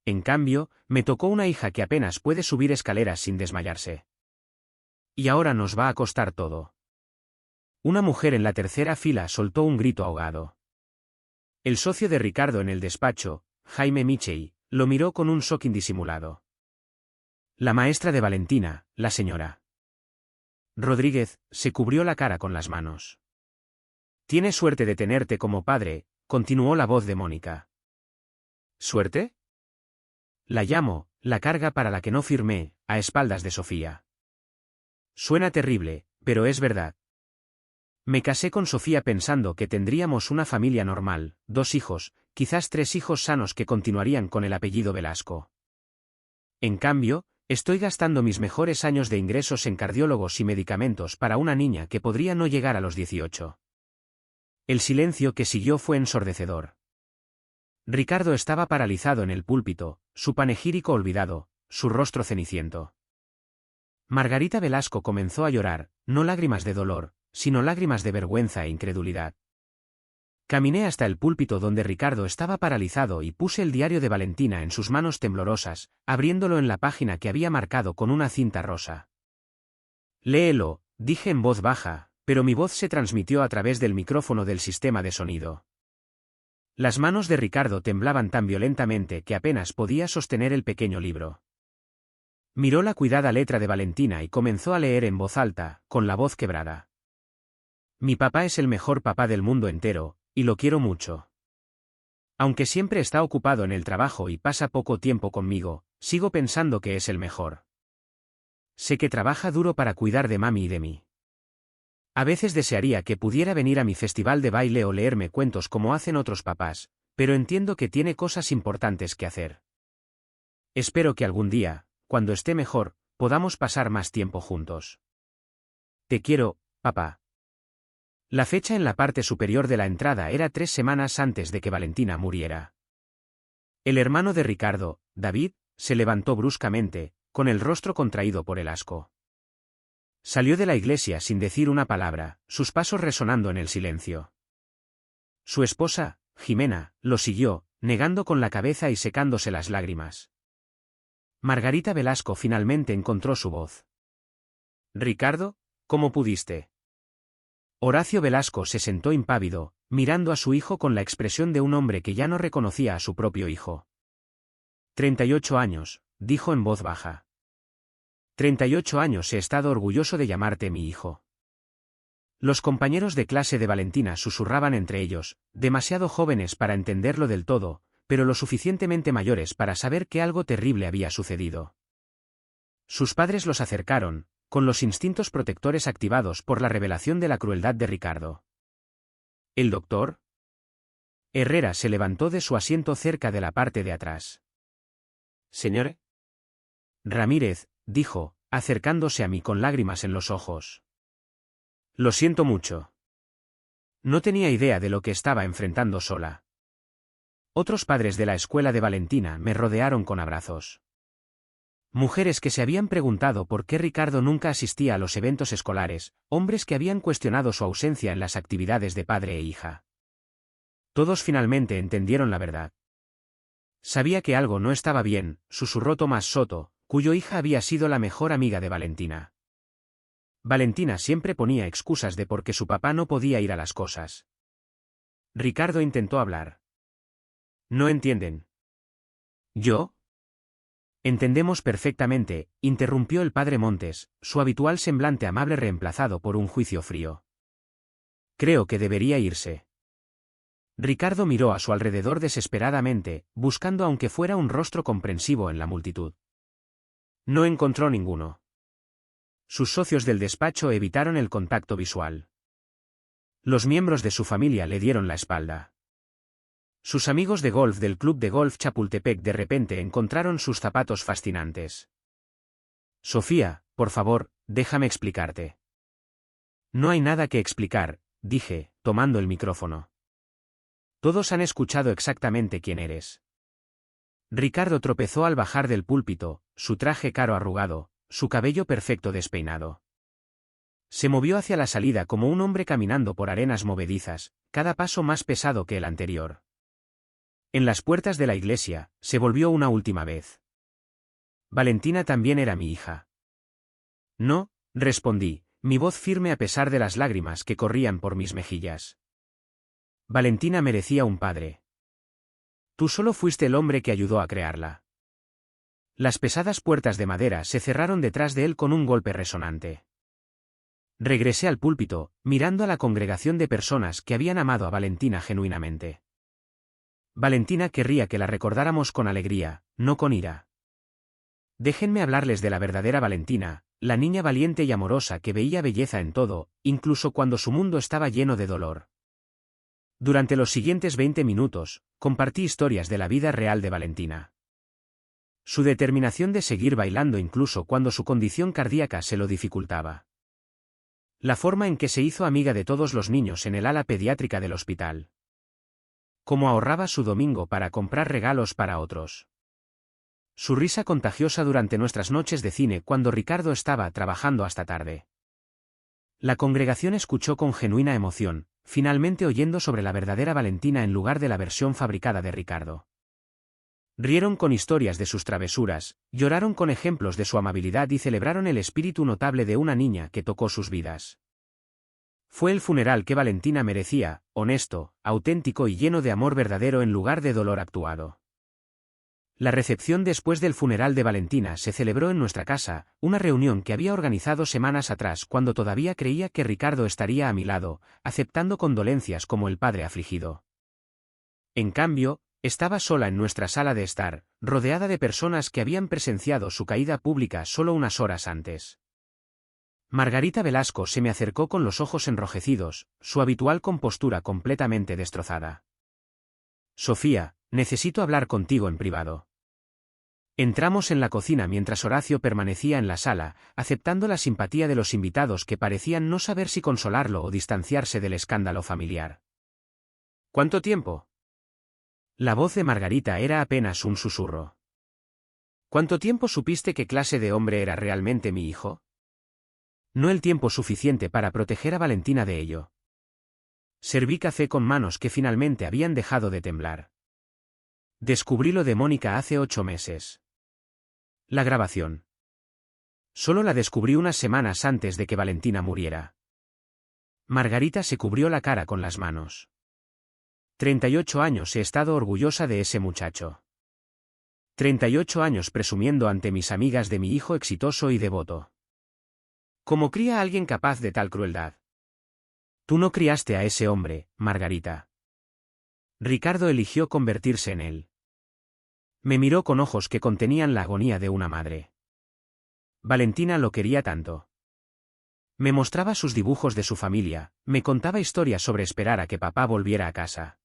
En cambio, me tocó una hija que apenas puede subir escaleras sin desmayarse. Y ahora nos va a costar todo. Una mujer en la tercera fila soltó un grito ahogado. El socio de Ricardo en el despacho, Jaime Michei, lo miró con un shock indisimulado. La maestra de Valentina, la señora Rodríguez, se cubrió la cara con las manos. Tienes suerte de tenerte como padre, continuó la voz de Mónica. ¿Suerte? La llamo, la carga para la que no firmé, a espaldas de Sofía. Suena terrible, pero es verdad. Me casé con Sofía pensando que tendríamos una familia normal, 2 hijos, quizás 3 hijos sanos que continuarían con el apellido Velasco. En cambio, estoy gastando mis mejores años de ingresos en cardiólogos y medicamentos para una niña que podría no llegar a los 18. El silencio que siguió fue ensordecedor. Ricardo estaba paralizado en el púlpito, su panegírico olvidado, su rostro ceniciento. Margarita Velasco comenzó a llorar, no lágrimas de dolor, sino lágrimas de vergüenza e incredulidad. Caminé hasta el púlpito donde Ricardo estaba paralizado y puse el diario de Valentina en sus manos temblorosas, abriéndolo en la página que había marcado con una cinta rosa. «Léelo», dije en voz baja, pero mi voz se transmitió a través del micrófono del sistema de sonido. Las manos de Ricardo temblaban tan violentamente que apenas podía sostener el pequeño libro. Miró la cuidada letra de Valentina y comenzó a leer en voz alta, con la voz quebrada. «Mi papá es el mejor papá del mundo entero, y lo quiero mucho. Aunque siempre está ocupado en el trabajo y pasa poco tiempo conmigo, sigo pensando que es el mejor. Sé que trabaja duro para cuidar de mami y de mí. A veces desearía que pudiera venir a mi festival de baile o leerme cuentos como hacen otros papás, pero entiendo que tiene cosas importantes que hacer. Espero que algún día, cuando esté mejor, podamos pasar más tiempo juntos. Te quiero, papá». La fecha en la parte superior de la entrada era 3 semanas antes de que Valentina muriera. El hermano de Ricardo, David, se levantó bruscamente, con el rostro contraído por el asco. Salió de la iglesia sin decir una palabra, sus pasos resonando en el silencio. Su esposa, Jimena, lo siguió, negando con la cabeza y secándose las lágrimas. Margarita Velasco finalmente encontró su voz. «Ricardo, ¿cómo pudiste?». Horacio Velasco se sentó impávido, mirando a su hijo con la expresión de un hombre que ya no reconocía a su propio hijo. 38 años, dijo en voz baja. 38 años he estado orgulloso de llamarte mi hijo. Los compañeros de clase de Valentina susurraban entre ellos, demasiado jóvenes para entenderlo del todo, pero lo suficientemente mayores para saber que algo terrible había sucedido. Sus padres los acercaron, con los instintos protectores activados por la revelación de la crueldad de Ricardo. ¿El doctor? Herrera se levantó de su asiento cerca de la parte de atrás. «Señor Ramírez», dijo, acercándose a mí con lágrimas en los ojos. «Lo siento mucho. No tenía idea de lo que estaba enfrentando sola». Otros padres de la escuela de Valentina me rodearon con abrazos. Mujeres que se habían preguntado por qué Ricardo nunca asistía a los eventos escolares, hombres que habían cuestionado su ausencia en las actividades de padre e hija. Todos finalmente entendieron la verdad. «Sabía que algo no estaba bien», susurró Tomás Soto, cuyo hija había sido la mejor amiga de Valentina. Valentina siempre ponía excusas de por qué su papá no podía ir a las cosas. Ricardo intentó hablar. «¿No entienden?» «¿Yo?» «Entendemos perfectamente», interrumpió el padre Montes, su habitual semblante amable reemplazado por un juicio frío. «Creo que debería irse». Ricardo miró a su alrededor desesperadamente, buscando aunque fuera un rostro comprensivo en la multitud. No encontró ninguno. Sus socios del despacho evitaron el contacto visual. Los miembros de su familia le dieron la espalda. Sus amigos de golf del Club de Golf Chapultepec de repente encontraron sus zapatos fascinantes. «Sofía, por favor, déjame explicarte». «No hay nada que explicar», dije, tomando el micrófono. «Todos han escuchado exactamente quién eres». Ricardo tropezó al bajar del púlpito, su traje caro arrugado, su cabello perfecto despeinado. Se movió hacia la salida como un hombre caminando por arenas movedizas, cada paso más pesado que el anterior. En las puertas de la iglesia, se volvió una última vez. «Valentina también era mi hija». «No», respondí, mi voz firme a pesar de las lágrimas que corrían por mis mejillas. «Valentina merecía un padre. Tú solo fuiste el hombre que ayudó a crearla». Las pesadas puertas de madera se cerraron detrás de él con un golpe resonante. Regresé al púlpito, mirando a la congregación de personas que habían amado a Valentina genuinamente. Valentina querría que la recordáramos con alegría, no con ira. Déjenme hablarles de la verdadera Valentina, la niña valiente y amorosa que veía belleza en todo, incluso cuando su mundo estaba lleno de dolor. Durante los siguientes 20 minutos, compartí historias de la vida real de Valentina. Su determinación de seguir bailando incluso cuando su condición cardíaca se lo dificultaba. La forma en que se hizo amiga de todos los niños en el ala pediátrica del hospital. Cómo ahorraba su domingo para comprar regalos para otros. Su risa contagiosa durante nuestras noches de cine cuando Ricardo estaba trabajando hasta tarde. La congregación escuchó con genuina emoción, finalmente oyendo sobre la verdadera Valentina en lugar de la versión fabricada de Ricardo. Rieron con historias de sus travesuras, lloraron con ejemplos de su amabilidad y celebraron el espíritu notable de una niña que tocó sus vidas. Fue el funeral que Valentina merecía, honesto, auténtico y lleno de amor verdadero en lugar de dolor actuado. La recepción después del funeral de Valentina se celebró en nuestra casa, una reunión que había organizado semanas atrás cuando todavía creía que Ricardo estaría a mi lado, aceptando condolencias como el padre afligido. En cambio, estaba sola en nuestra sala de estar, rodeada de personas que habían presenciado su caída pública solo unas horas antes. Margarita Velasco se me acercó con los ojos enrojecidos, su habitual compostura completamente destrozada. Sofía, necesito hablar contigo en privado. Entramos en la cocina mientras Horacio permanecía en la sala, aceptando la simpatía de los invitados que parecían no saber si consolarlo o distanciarse del escándalo familiar. ¿Cuánto tiempo? La voz de Margarita era apenas un susurro. ¿Cuánto tiempo supiste qué clase de hombre era realmente mi hijo? No el tiempo suficiente para proteger a Valentina de ello. Serví café con manos que finalmente habían dejado de temblar. Descubrí lo de Mónica hace 8 meses. La grabación. Solo la descubrí unas semanas antes de que Valentina muriera. Margarita se cubrió la cara con las manos. 38 años he estado orgullosa de ese muchacho. 38 años presumiendo ante mis amigas de mi hijo exitoso y devoto. ¿Cómo cría a alguien capaz de tal crueldad? Tú no criaste a ese hombre, Margarita. Ricardo eligió convertirse en él. Me miró con ojos que contenían la agonía de una madre. Valentina lo quería tanto. Me mostraba sus dibujos de su familia, me contaba historias sobre esperar a que papá volviera a casa.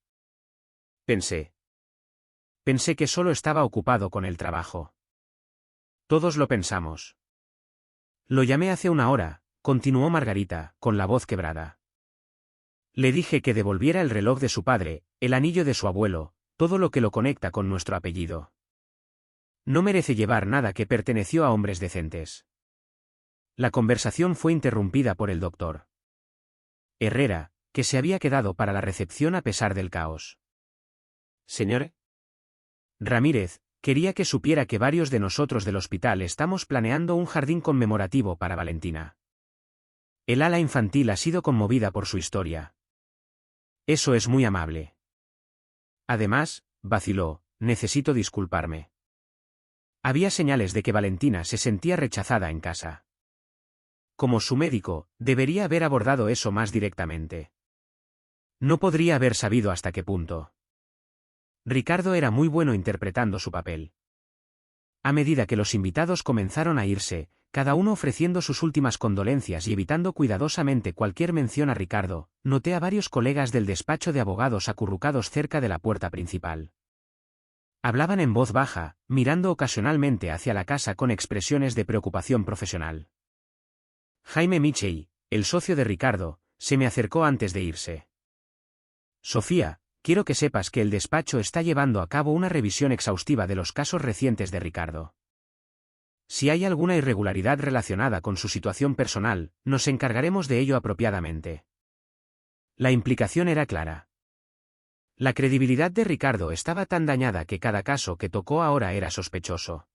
Pensé que solo estaba ocupado con el trabajo. Todos lo pensamos. Lo llamé hace una hora, continuó Margarita, con la voz quebrada. Le dije que devolviera el reloj de su padre, el anillo de su abuelo, todo lo que lo conecta con nuestro apellido. No merece llevar nada que perteneció a hombres decentes. La conversación fue interrumpida por el doctor Herrera, que se había quedado para la recepción a pesar del caos. Señor Ramírez, quería que supiera que varios de nosotros del hospital estamos planeando un jardín conmemorativo para Valentina. El ala infantil ha sido conmovida por su historia. Eso es muy amable. Además, vaciló, necesito disculparme. Había señales de que Valentina se sentía rechazada en casa. Como su médico, debería haber abordado eso más directamente. No podría haber sabido hasta qué punto. Ricardo era muy bueno interpretando su papel. A medida que los invitados comenzaron a irse, cada uno ofreciendo sus últimas condolencias y evitando cuidadosamente cualquier mención a Ricardo, noté a varios colegas del despacho de abogados acurrucados cerca de la puerta principal. Hablaban en voz baja, mirando ocasionalmente hacia la casa con expresiones de preocupación profesional. Jaime Michey, el socio de Ricardo, se me acercó antes de irse. Sofía, quiero que sepas que el despacho está llevando a cabo una revisión exhaustiva de los casos recientes de Ricardo. Si hay alguna irregularidad relacionada con su situación personal, nos encargaremos de ello apropiadamente. La implicación era clara. La credibilidad de Ricardo estaba tan dañada que cada caso que tocó ahora era sospechoso.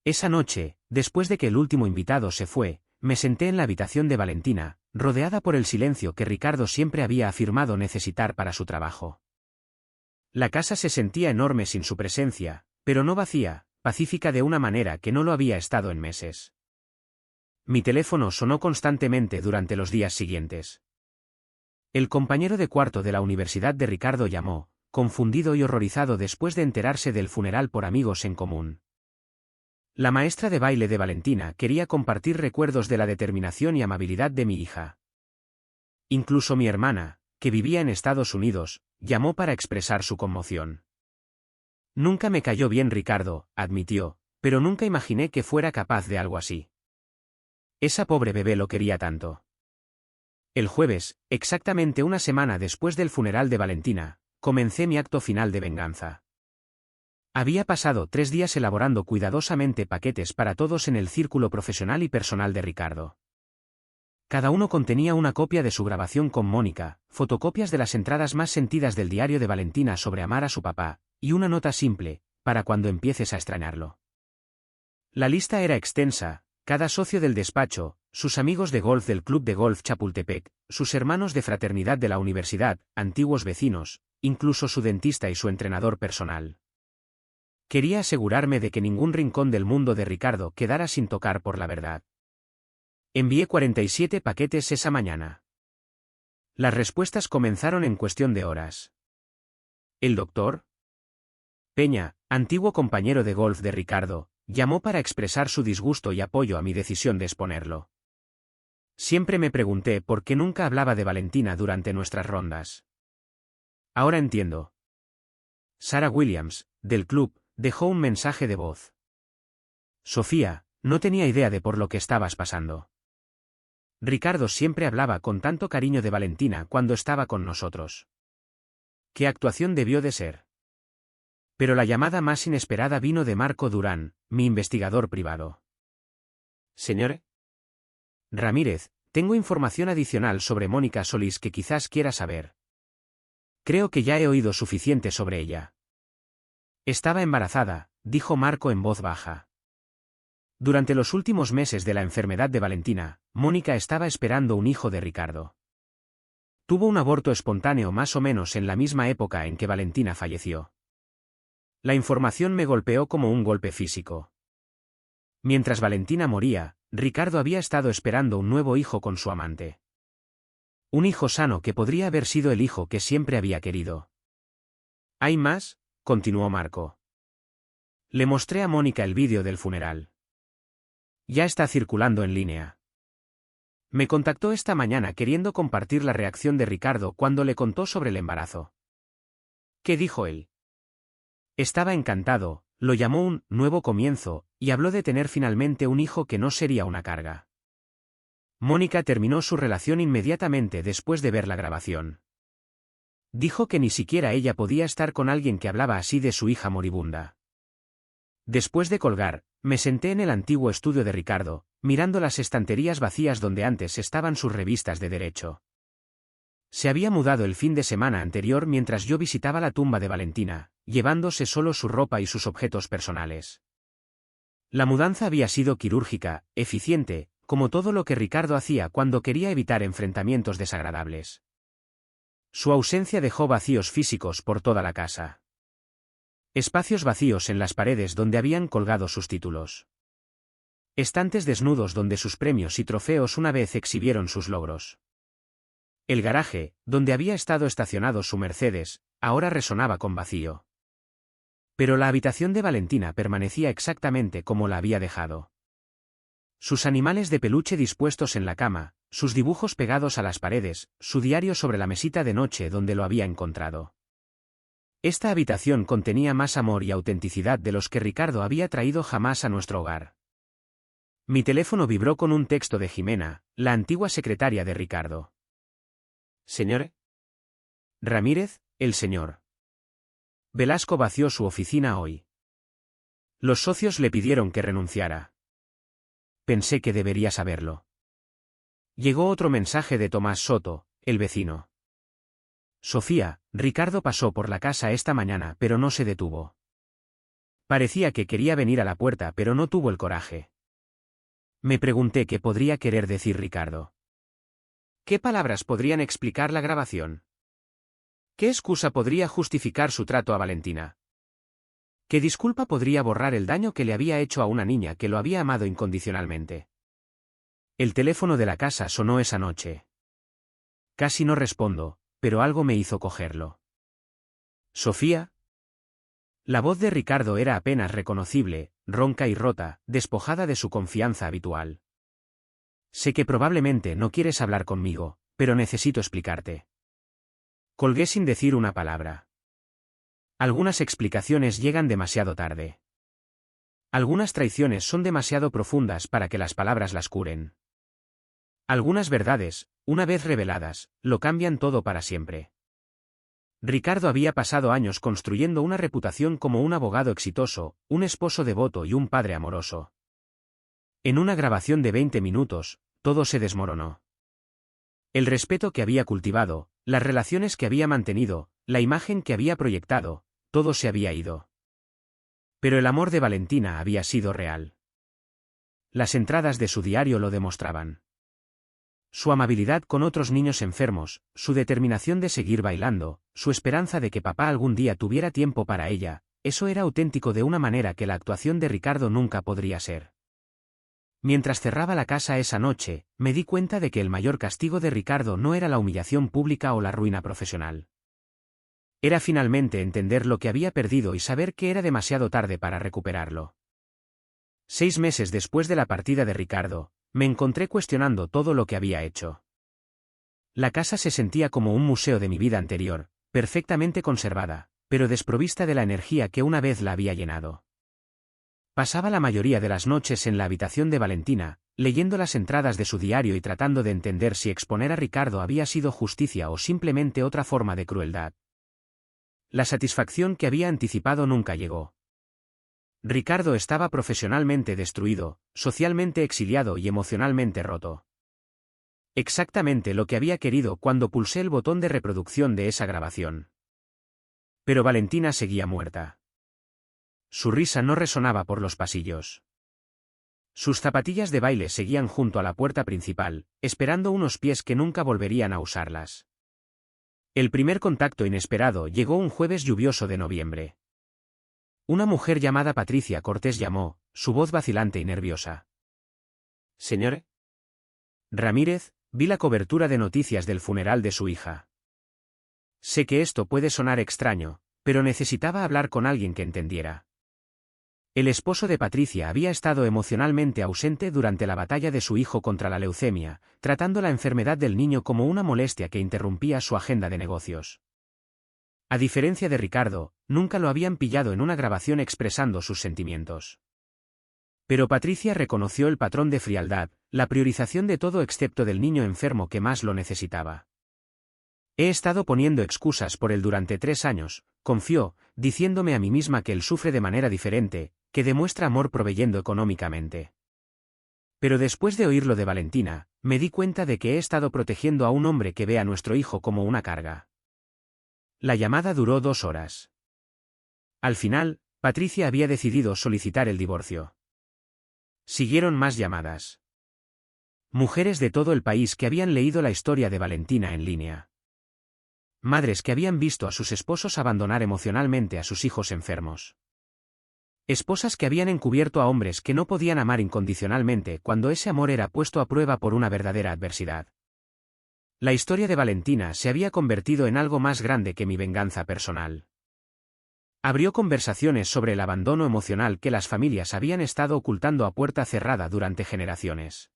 Esa noche, después de que el último invitado se fue, me senté en la habitación de Valentina, rodeada por el silencio que Ricardo siempre había afirmado necesitar para su trabajo. La casa se sentía enorme sin su presencia, pero no vacía, pacífica de una manera que no lo había estado en meses. Mi teléfono sonó constantemente durante los días siguientes. El compañero de cuarto de la universidad de Ricardo llamó, confundido y horrorizado después de enterarse del funeral por amigos en común. La maestra de baile de Valentina quería compartir recuerdos de la determinación y amabilidad de mi hija. Incluso mi hermana, que vivía en Estados Unidos, llamó para expresar su conmoción. Nunca me cayó bien Ricardo, admitió, pero nunca imaginé que fuera capaz de algo así. Esa pobre bebé lo quería tanto. El jueves, exactamente una semana después del funeral de Valentina, comencé mi acto final de venganza. Había pasado 3 días elaborando cuidadosamente paquetes para todos en el círculo profesional y personal de Ricardo. Cada uno contenía una copia de su grabación con Mónica, fotocopias de las entradas más sentidas del diario de Valentina sobre amar a su papá, y una nota simple, para cuando empieces a extrañarlo. La lista era extensa, cada socio del despacho, sus amigos de golf del Club de Golf Chapultepec, sus hermanos de fraternidad de la universidad, antiguos vecinos, incluso su dentista y su entrenador personal. Quería asegurarme de que ningún rincón del mundo de Ricardo quedara sin tocar por la verdad. Envié 47 paquetes esa mañana. Las respuestas comenzaron en cuestión de horas. El doctor Peña, antiguo compañero de golf de Ricardo, llamó para expresar su disgusto y apoyo a mi decisión de exponerlo. Siempre me pregunté por qué nunca hablaba de Valentina durante nuestras rondas. Ahora entiendo. Sarah Williams, del club, dejó un mensaje de voz. Sofía, no tenía idea de por lo que estabas pasando. Ricardo siempre hablaba con tanto cariño de Valentina cuando estaba con nosotros. ¿Qué actuación debió de ser? Pero la llamada más inesperada vino de Marco Durán, mi investigador privado. Señor Ramírez, tengo información adicional sobre Mónica Solís que quizás quiera saber. Creo que ya he oído suficiente sobre ella. Estaba embarazada, dijo Marco en voz baja. Durante los últimos meses de la enfermedad de Valentina, Mónica estaba esperando un hijo de Ricardo. Tuvo un aborto espontáneo más o menos en la misma época en que Valentina falleció. La información me golpeó como un golpe físico. Mientras Valentina moría, Ricardo había estado esperando un nuevo hijo con su amante. Un hijo sano que podría haber sido el hijo que siempre había querido. ¿Hay más?, continuó Marco. Le mostré a Mónica el vídeo del funeral. Ya está circulando en línea. Me contactó esta mañana queriendo compartir la reacción de Ricardo cuando le contó sobre el embarazo. ¿Qué dijo él? Estaba encantado, lo llamó un nuevo comienzo, y habló de tener finalmente un hijo que no sería una carga. Mónica terminó su relación inmediatamente después de ver la grabación. Dijo que ni siquiera ella podía estar con alguien que hablaba así de su hija moribunda. Después de colgar, me senté en el antiguo estudio de Ricardo, mirando las estanterías vacías donde antes estaban sus revistas de derecho. Se había mudado el fin de semana anterior mientras yo visitaba la tumba de Valentina, llevándose solo su ropa y sus objetos personales. La mudanza había sido quirúrgica, eficiente, como todo lo que Ricardo hacía cuando quería evitar enfrentamientos desagradables. Su ausencia dejó vacíos físicos por toda la casa. Espacios vacíos en las paredes donde habían colgado sus títulos. Estantes desnudos donde sus premios y trofeos una vez exhibieron sus logros. El garaje, donde había estado estacionado su Mercedes, ahora resonaba con vacío. Pero la habitación de Valentina permanecía exactamente como la había dejado. Sus animales de peluche dispuestos en la cama, sus dibujos pegados a las paredes, su diario sobre la mesita de noche donde lo había encontrado. Esta habitación contenía más amor y autenticidad de los que Ricardo había traído jamás a nuestro hogar. Mi teléfono vibró con un texto de Jimena, la antigua secretaria de Ricardo. Señor Ramírez, el señor Velasco vació su oficina hoy. Los socios le pidieron que renunciara. Pensé que debería saberlo. Llegó otro mensaje de Tomás Soto, el vecino. Sofía, Ricardo pasó por la casa esta mañana pero no se detuvo. Parecía que quería venir a la puerta pero no tuvo el coraje. Me pregunté qué podría querer decir Ricardo. ¿Qué palabras podrían explicar la grabación? ¿Qué excusa podría justificar su trato a Valentina? ¿Qué disculpa podría borrar el daño que le había hecho a una niña que lo había amado incondicionalmente? El teléfono de la casa sonó esa noche. Casi no respondo, pero algo me hizo cogerlo. ¿Sofía? La voz de Ricardo era apenas reconocible, ronca y rota, despojada de su confianza habitual. Sé que probablemente no quieres hablar conmigo, pero necesito explicarte. Colgué sin decir una palabra. Algunas explicaciones llegan demasiado tarde. Algunas traiciones son demasiado profundas para que las palabras las curen. Algunas verdades, una vez reveladas, lo cambian todo para siempre. Ricardo había pasado años construyendo una reputación como un abogado exitoso, un esposo devoto y un padre amoroso. En una grabación de 20 minutos, todo se desmoronó. El respeto que había cultivado, las relaciones que había mantenido, la imagen que había proyectado, todo se había ido. Pero el amor de Valentina había sido real. Las entradas de su diario lo demostraban. Su amabilidad con otros niños enfermos, su determinación de seguir bailando, su esperanza de que papá algún día tuviera tiempo para ella, eso era auténtico de una manera que la actuación de Ricardo nunca podría ser. Mientras cerraba la casa esa noche, me di cuenta de que el mayor castigo de Ricardo no era la humillación pública o la ruina profesional. Era finalmente entender lo que había perdido y saber que era demasiado tarde para recuperarlo. 6 meses después de la partida de Ricardo, me encontré cuestionando todo lo que había hecho. La casa se sentía como un museo de mi vida anterior, perfectamente conservada, pero desprovista de la energía que una vez la había llenado. Pasaba la mayoría de las noches en la habitación de Valentina, leyendo las entradas de su diario y tratando de entender si exponer a Ricardo había sido justicia o simplemente otra forma de crueldad. La satisfacción que había anticipado nunca llegó. Ricardo estaba profesionalmente destruido, socialmente exiliado y emocionalmente roto. Exactamente lo que había querido cuando pulsé el botón de reproducción de esa grabación. Pero Valentina seguía muerta. Su risa no resonaba por los pasillos. Sus zapatillas de baile seguían junto a la puerta principal, esperando unos pies que nunca volverían a usarlas. El primer contacto inesperado llegó un jueves lluvioso de noviembre. Una mujer llamada Patricia Cortés llamó, su voz vacilante y nerviosa. Señor Ramírez, vi la cobertura de noticias del funeral de su hija. Sé que esto puede sonar extraño, pero necesitaba hablar con alguien que entendiera. El esposo de Patricia había estado emocionalmente ausente durante la batalla de su hijo contra la leucemia, tratando la enfermedad del niño como una molestia que interrumpía su agenda de negocios. A diferencia de Ricardo, nunca lo habían pillado en una grabación expresando sus sentimientos. Pero Patricia reconoció el patrón de frialdad, la priorización de todo excepto del niño enfermo que más lo necesitaba. He estado poniendo excusas por él durante 3 años, confió, diciéndome a mí misma que él sufre de manera diferente, que demuestra amor proveyendo económicamente. Pero después de oírlo de Valentina, me di cuenta de que he estado protegiendo a un hombre que ve a nuestro hijo como una carga. La llamada duró 2 horas. Al final, Patricia había decidido solicitar el divorcio. Siguieron más llamadas. Mujeres de todo el país que habían leído la historia de Valentina en línea. Madres que habían visto a sus esposos abandonar emocionalmente a sus hijos enfermos. Esposas que habían encubierto a hombres que no podían amar incondicionalmente cuando ese amor era puesto a prueba por una verdadera adversidad. La historia de Valentina se había convertido en algo más grande que mi venganza personal. Abrió conversaciones sobre el abandono emocional que las familias habían estado ocultando a puerta cerrada durante generaciones.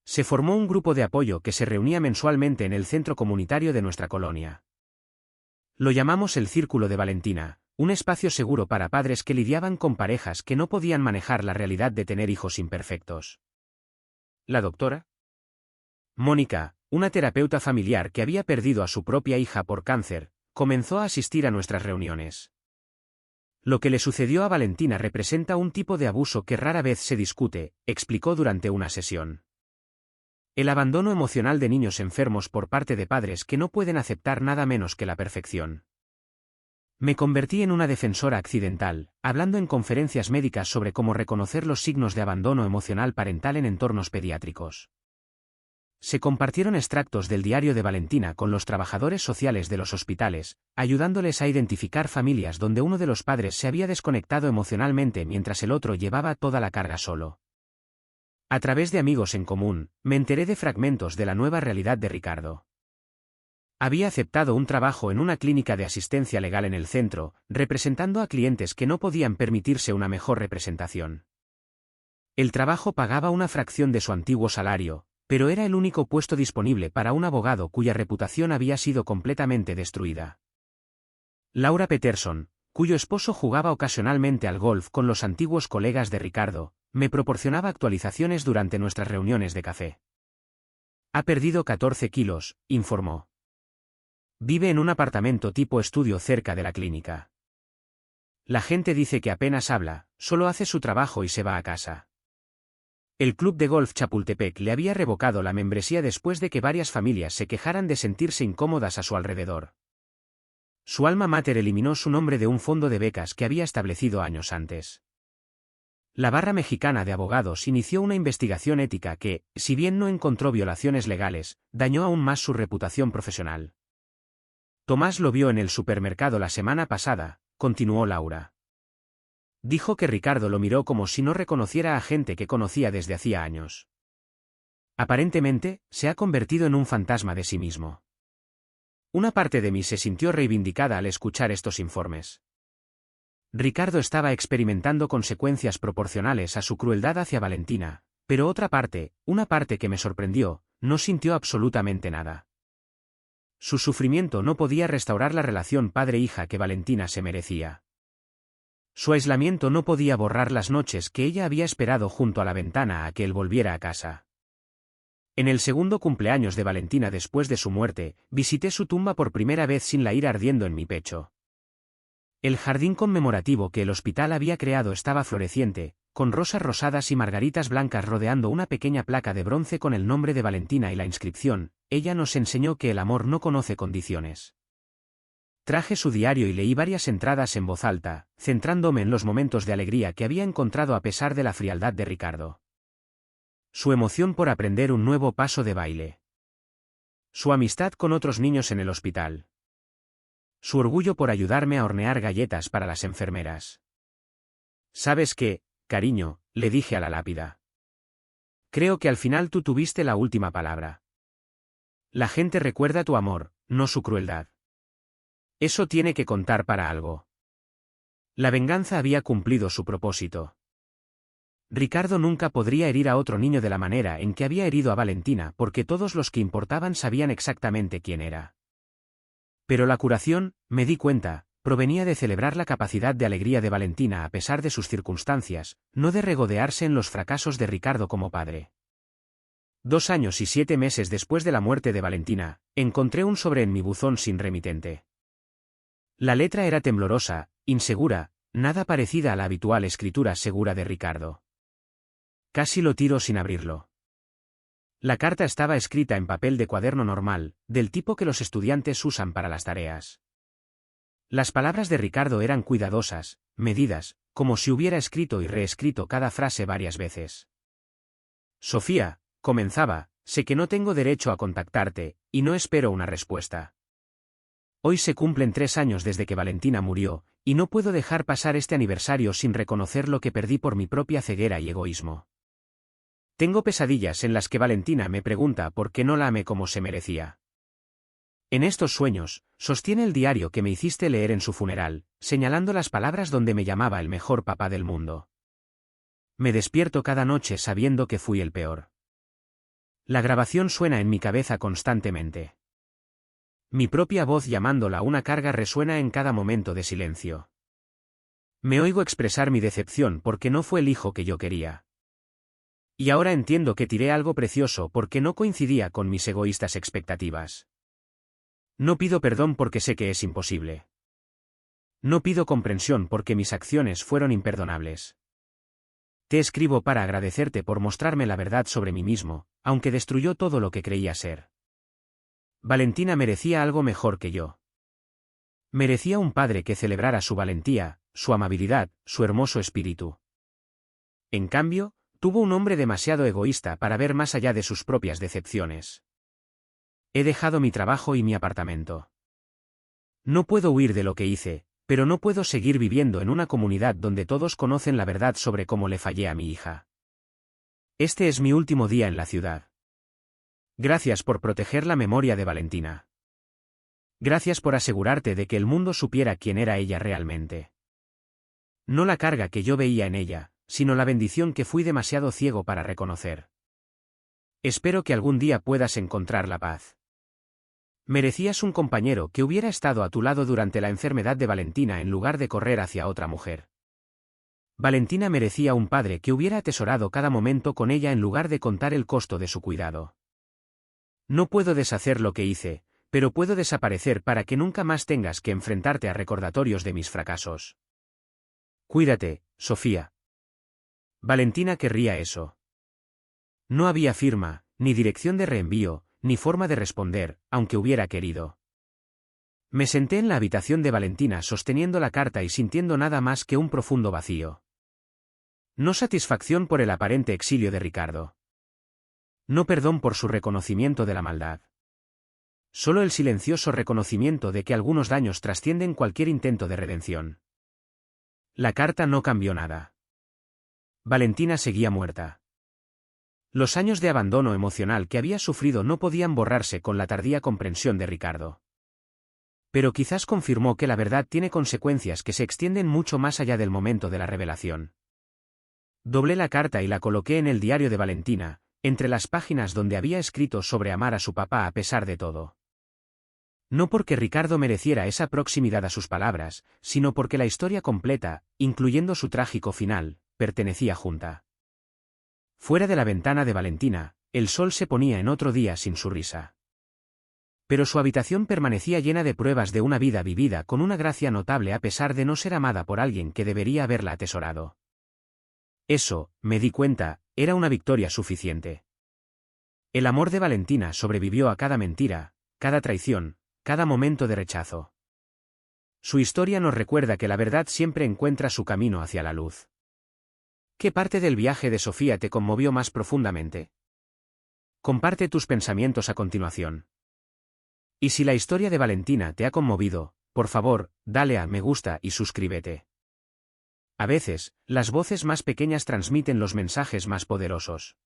Se formó un grupo de apoyo que se reunía mensualmente en el centro comunitario de nuestra colonia. Lo llamamos el Círculo de Valentina, un espacio seguro para padres que lidiaban con parejas que no podían manejar la realidad de tener hijos imperfectos. La doctora Mónica, una terapeuta familiar que había perdido a su propia hija por cáncer, comenzó a asistir a nuestras reuniones. Lo que le sucedió a Valentina representa un tipo de abuso que rara vez se discute, explicó durante una sesión. El abandono emocional de niños enfermos por parte de padres que no pueden aceptar nada menos que la perfección. Me convertí en una defensora accidental, hablando en conferencias médicas sobre cómo reconocer los signos de abandono emocional parental en entornos pediátricos. Se compartieron extractos del diario de Valentina con los trabajadores sociales de los hospitales, ayudándoles a identificar familias donde uno de los padres se había desconectado emocionalmente mientras el otro llevaba toda la carga solo. A través de amigos en común, me enteré de fragmentos de la nueva realidad de Ricardo. Había aceptado un trabajo en una clínica de asistencia legal en el centro, representando a clientes que no podían permitirse una mejor representación. El trabajo pagaba una fracción de su antiguo salario, pero era el único puesto disponible para un abogado cuya reputación había sido completamente destruida. Laura Peterson, cuyo esposo jugaba ocasionalmente al golf con los antiguos colegas de Ricardo, me proporcionaba actualizaciones durante nuestras reuniones de café. Ha perdido 14 kilos, informó. Vive en un apartamento tipo estudio cerca de la clínica. La gente dice que apenas habla, solo hace su trabajo y se va a casa. El club de golf Chapultepec le había revocado la membresía después de que varias familias se quejaran de sentirse incómodas a su alrededor. Su alma mater eliminó su nombre de un fondo de becas que había establecido años antes. La Barra Mexicana de Abogados inició una investigación ética que, si bien no encontró violaciones legales, dañó aún más su reputación profesional. Tomás lo vio en el supermercado la semana pasada, continuó Laura. Dijo que Ricardo lo miró como si no reconociera a gente que conocía desde hacía años. Aparentemente, se ha convertido en un fantasma de sí mismo. Una parte de mí se sintió reivindicada al escuchar estos informes. Ricardo estaba experimentando consecuencias proporcionales a su crueldad hacia Valentina, pero otra parte, una parte que me sorprendió, no sintió absolutamente nada. Su sufrimiento no podía restaurar la relación padre-hija que Valentina se merecía. Su aislamiento no podía borrar las noches que ella había esperado junto a la ventana a que él volviera a casa. En el segundo cumpleaños de Valentina después de su muerte, visité su tumba por primera vez sin la ira ardiendo en mi pecho. El jardín conmemorativo que el hospital había creado estaba floreciente, con rosas rosadas y margaritas blancas rodeando una pequeña placa de bronce con el nombre de Valentina y la inscripción: ella nos enseñó que el amor no conoce condiciones. Traje su diario y leí varias entradas en voz alta, centrándome en los momentos de alegría que había encontrado a pesar de la frialdad de Ricardo. Su emoción por aprender un nuevo paso de baile. Su amistad con otros niños en el hospital. Su orgullo por ayudarme a hornear galletas para las enfermeras. ¿Sabes qué, cariño?, le dije a la lápida. Creo que al final tú tuviste la última palabra. La gente recuerda tu amor, no su crueldad. Eso tiene que contar para algo. La venganza había cumplido su propósito. Ricardo nunca podría herir a otro niño de la manera en que había herido a Valentina porque todos los que importaban sabían exactamente quién era. Pero la curación, me di cuenta, provenía de celebrar la capacidad de alegría de Valentina a pesar de sus circunstancias, no de regodearse en los fracasos de Ricardo como padre. 2 años y 7 meses después de la muerte de Valentina, encontré un sobre en mi buzón sin remitente. La letra era temblorosa, insegura, nada parecida a la habitual escritura segura de Ricardo. Casi lo tiro sin abrirlo. La carta estaba escrita en papel de cuaderno normal, del tipo que los estudiantes usan para las tareas. Las palabras de Ricardo eran cuidadosas, medidas, como si hubiera escrito y reescrito cada frase varias veces. Sofía, comenzaba, sé que no tengo derecho a contactarte, y no espero una respuesta. Hoy se cumplen 3 años desde que Valentina murió, y no puedo dejar pasar este aniversario sin reconocer lo que perdí por mi propia ceguera y egoísmo. Tengo pesadillas en las que Valentina me pregunta por qué no la amé como se merecía. En estos sueños, sostiene el diario que me hiciste leer en su funeral, señalando las palabras donde me llamaba el mejor papá del mundo. Me despierto cada noche sabiendo que fui el peor. La grabación suena en mi cabeza constantemente. Mi propia voz llamándola una carga resuena en cada momento de silencio. Me oigo expresar mi decepción porque no fue el hijo que yo quería. Y ahora entiendo que tiré algo precioso porque no coincidía con mis egoístas expectativas. No pido perdón porque sé que es imposible. No pido comprensión porque mis acciones fueron imperdonables. Te escribo para agradecerte por mostrarme la verdad sobre mí mismo, aunque destruyó todo lo que creía ser. Valentina merecía algo mejor que yo. Merecía un padre que celebrara su valentía, su amabilidad, su hermoso espíritu. En cambio, tuvo un hombre demasiado egoísta para ver más allá de sus propias decepciones. He dejado mi trabajo y mi apartamento. No puedo huir de lo que hice, pero no puedo seguir viviendo en una comunidad donde todos conocen la verdad sobre cómo le fallé a mi hija. Este es mi último día en la ciudad. Gracias por proteger la memoria de Valentina. Gracias por asegurarte de que el mundo supiera quién era ella realmente. No la carga que yo veía en ella, sino la bendición que fui demasiado ciego para reconocer. Espero que algún día puedas encontrar la paz. Merecías un compañero que hubiera estado a tu lado durante la enfermedad de Valentina en lugar de correr hacia otra mujer. Valentina merecía un padre que hubiera atesorado cada momento con ella en lugar de contar el costo de su cuidado. No puedo deshacer lo que hice, pero puedo desaparecer para que nunca más tengas que enfrentarte a recordatorios de mis fracasos. Cuídate, Sofía. Valentina querría eso. No había firma, ni dirección de reenvío, ni forma de responder, aunque hubiera querido. Me senté en la habitación de Valentina sosteniendo la carta y sintiendo nada más que un profundo vacío. No satisfacción por el aparente exilio de Ricardo. No perdón por su reconocimiento de la maldad. Solo el silencioso reconocimiento de que algunos daños trascienden cualquier intento de redención. La carta no cambió nada. Valentina seguía muerta. Los años de abandono emocional que había sufrido no podían borrarse con la tardía comprensión de Ricardo. Pero quizás confirmó que la verdad tiene consecuencias que se extienden mucho más allá del momento de la revelación. Doblé la carta y la coloqué en el diario de Valentina, entre las páginas donde había escrito sobre amar a su papá a pesar de todo. No porque Ricardo mereciera esa proximidad a sus palabras, sino porque la historia completa, incluyendo su trágico final, pertenecía junta. Fuera de la ventana de Valentina, el sol se ponía en otro día sin su risa. Pero su habitación permanecía llena de pruebas de una vida vivida con una gracia notable a pesar de no ser amada por alguien que debería haberla atesorado. Eso, me di cuenta, era una victoria suficiente. El amor de Valentina sobrevivió a cada mentira, cada traición, cada momento de rechazo. Su historia nos recuerda que la verdad siempre encuentra su camino hacia la luz. ¿Qué parte del viaje de Sofía te conmovió más profundamente? Comparte tus pensamientos a continuación. Y si la historia de Valentina te ha conmovido, por favor, dale a me gusta y suscríbete. A veces, las voces más pequeñas transmiten los mensajes más poderosos.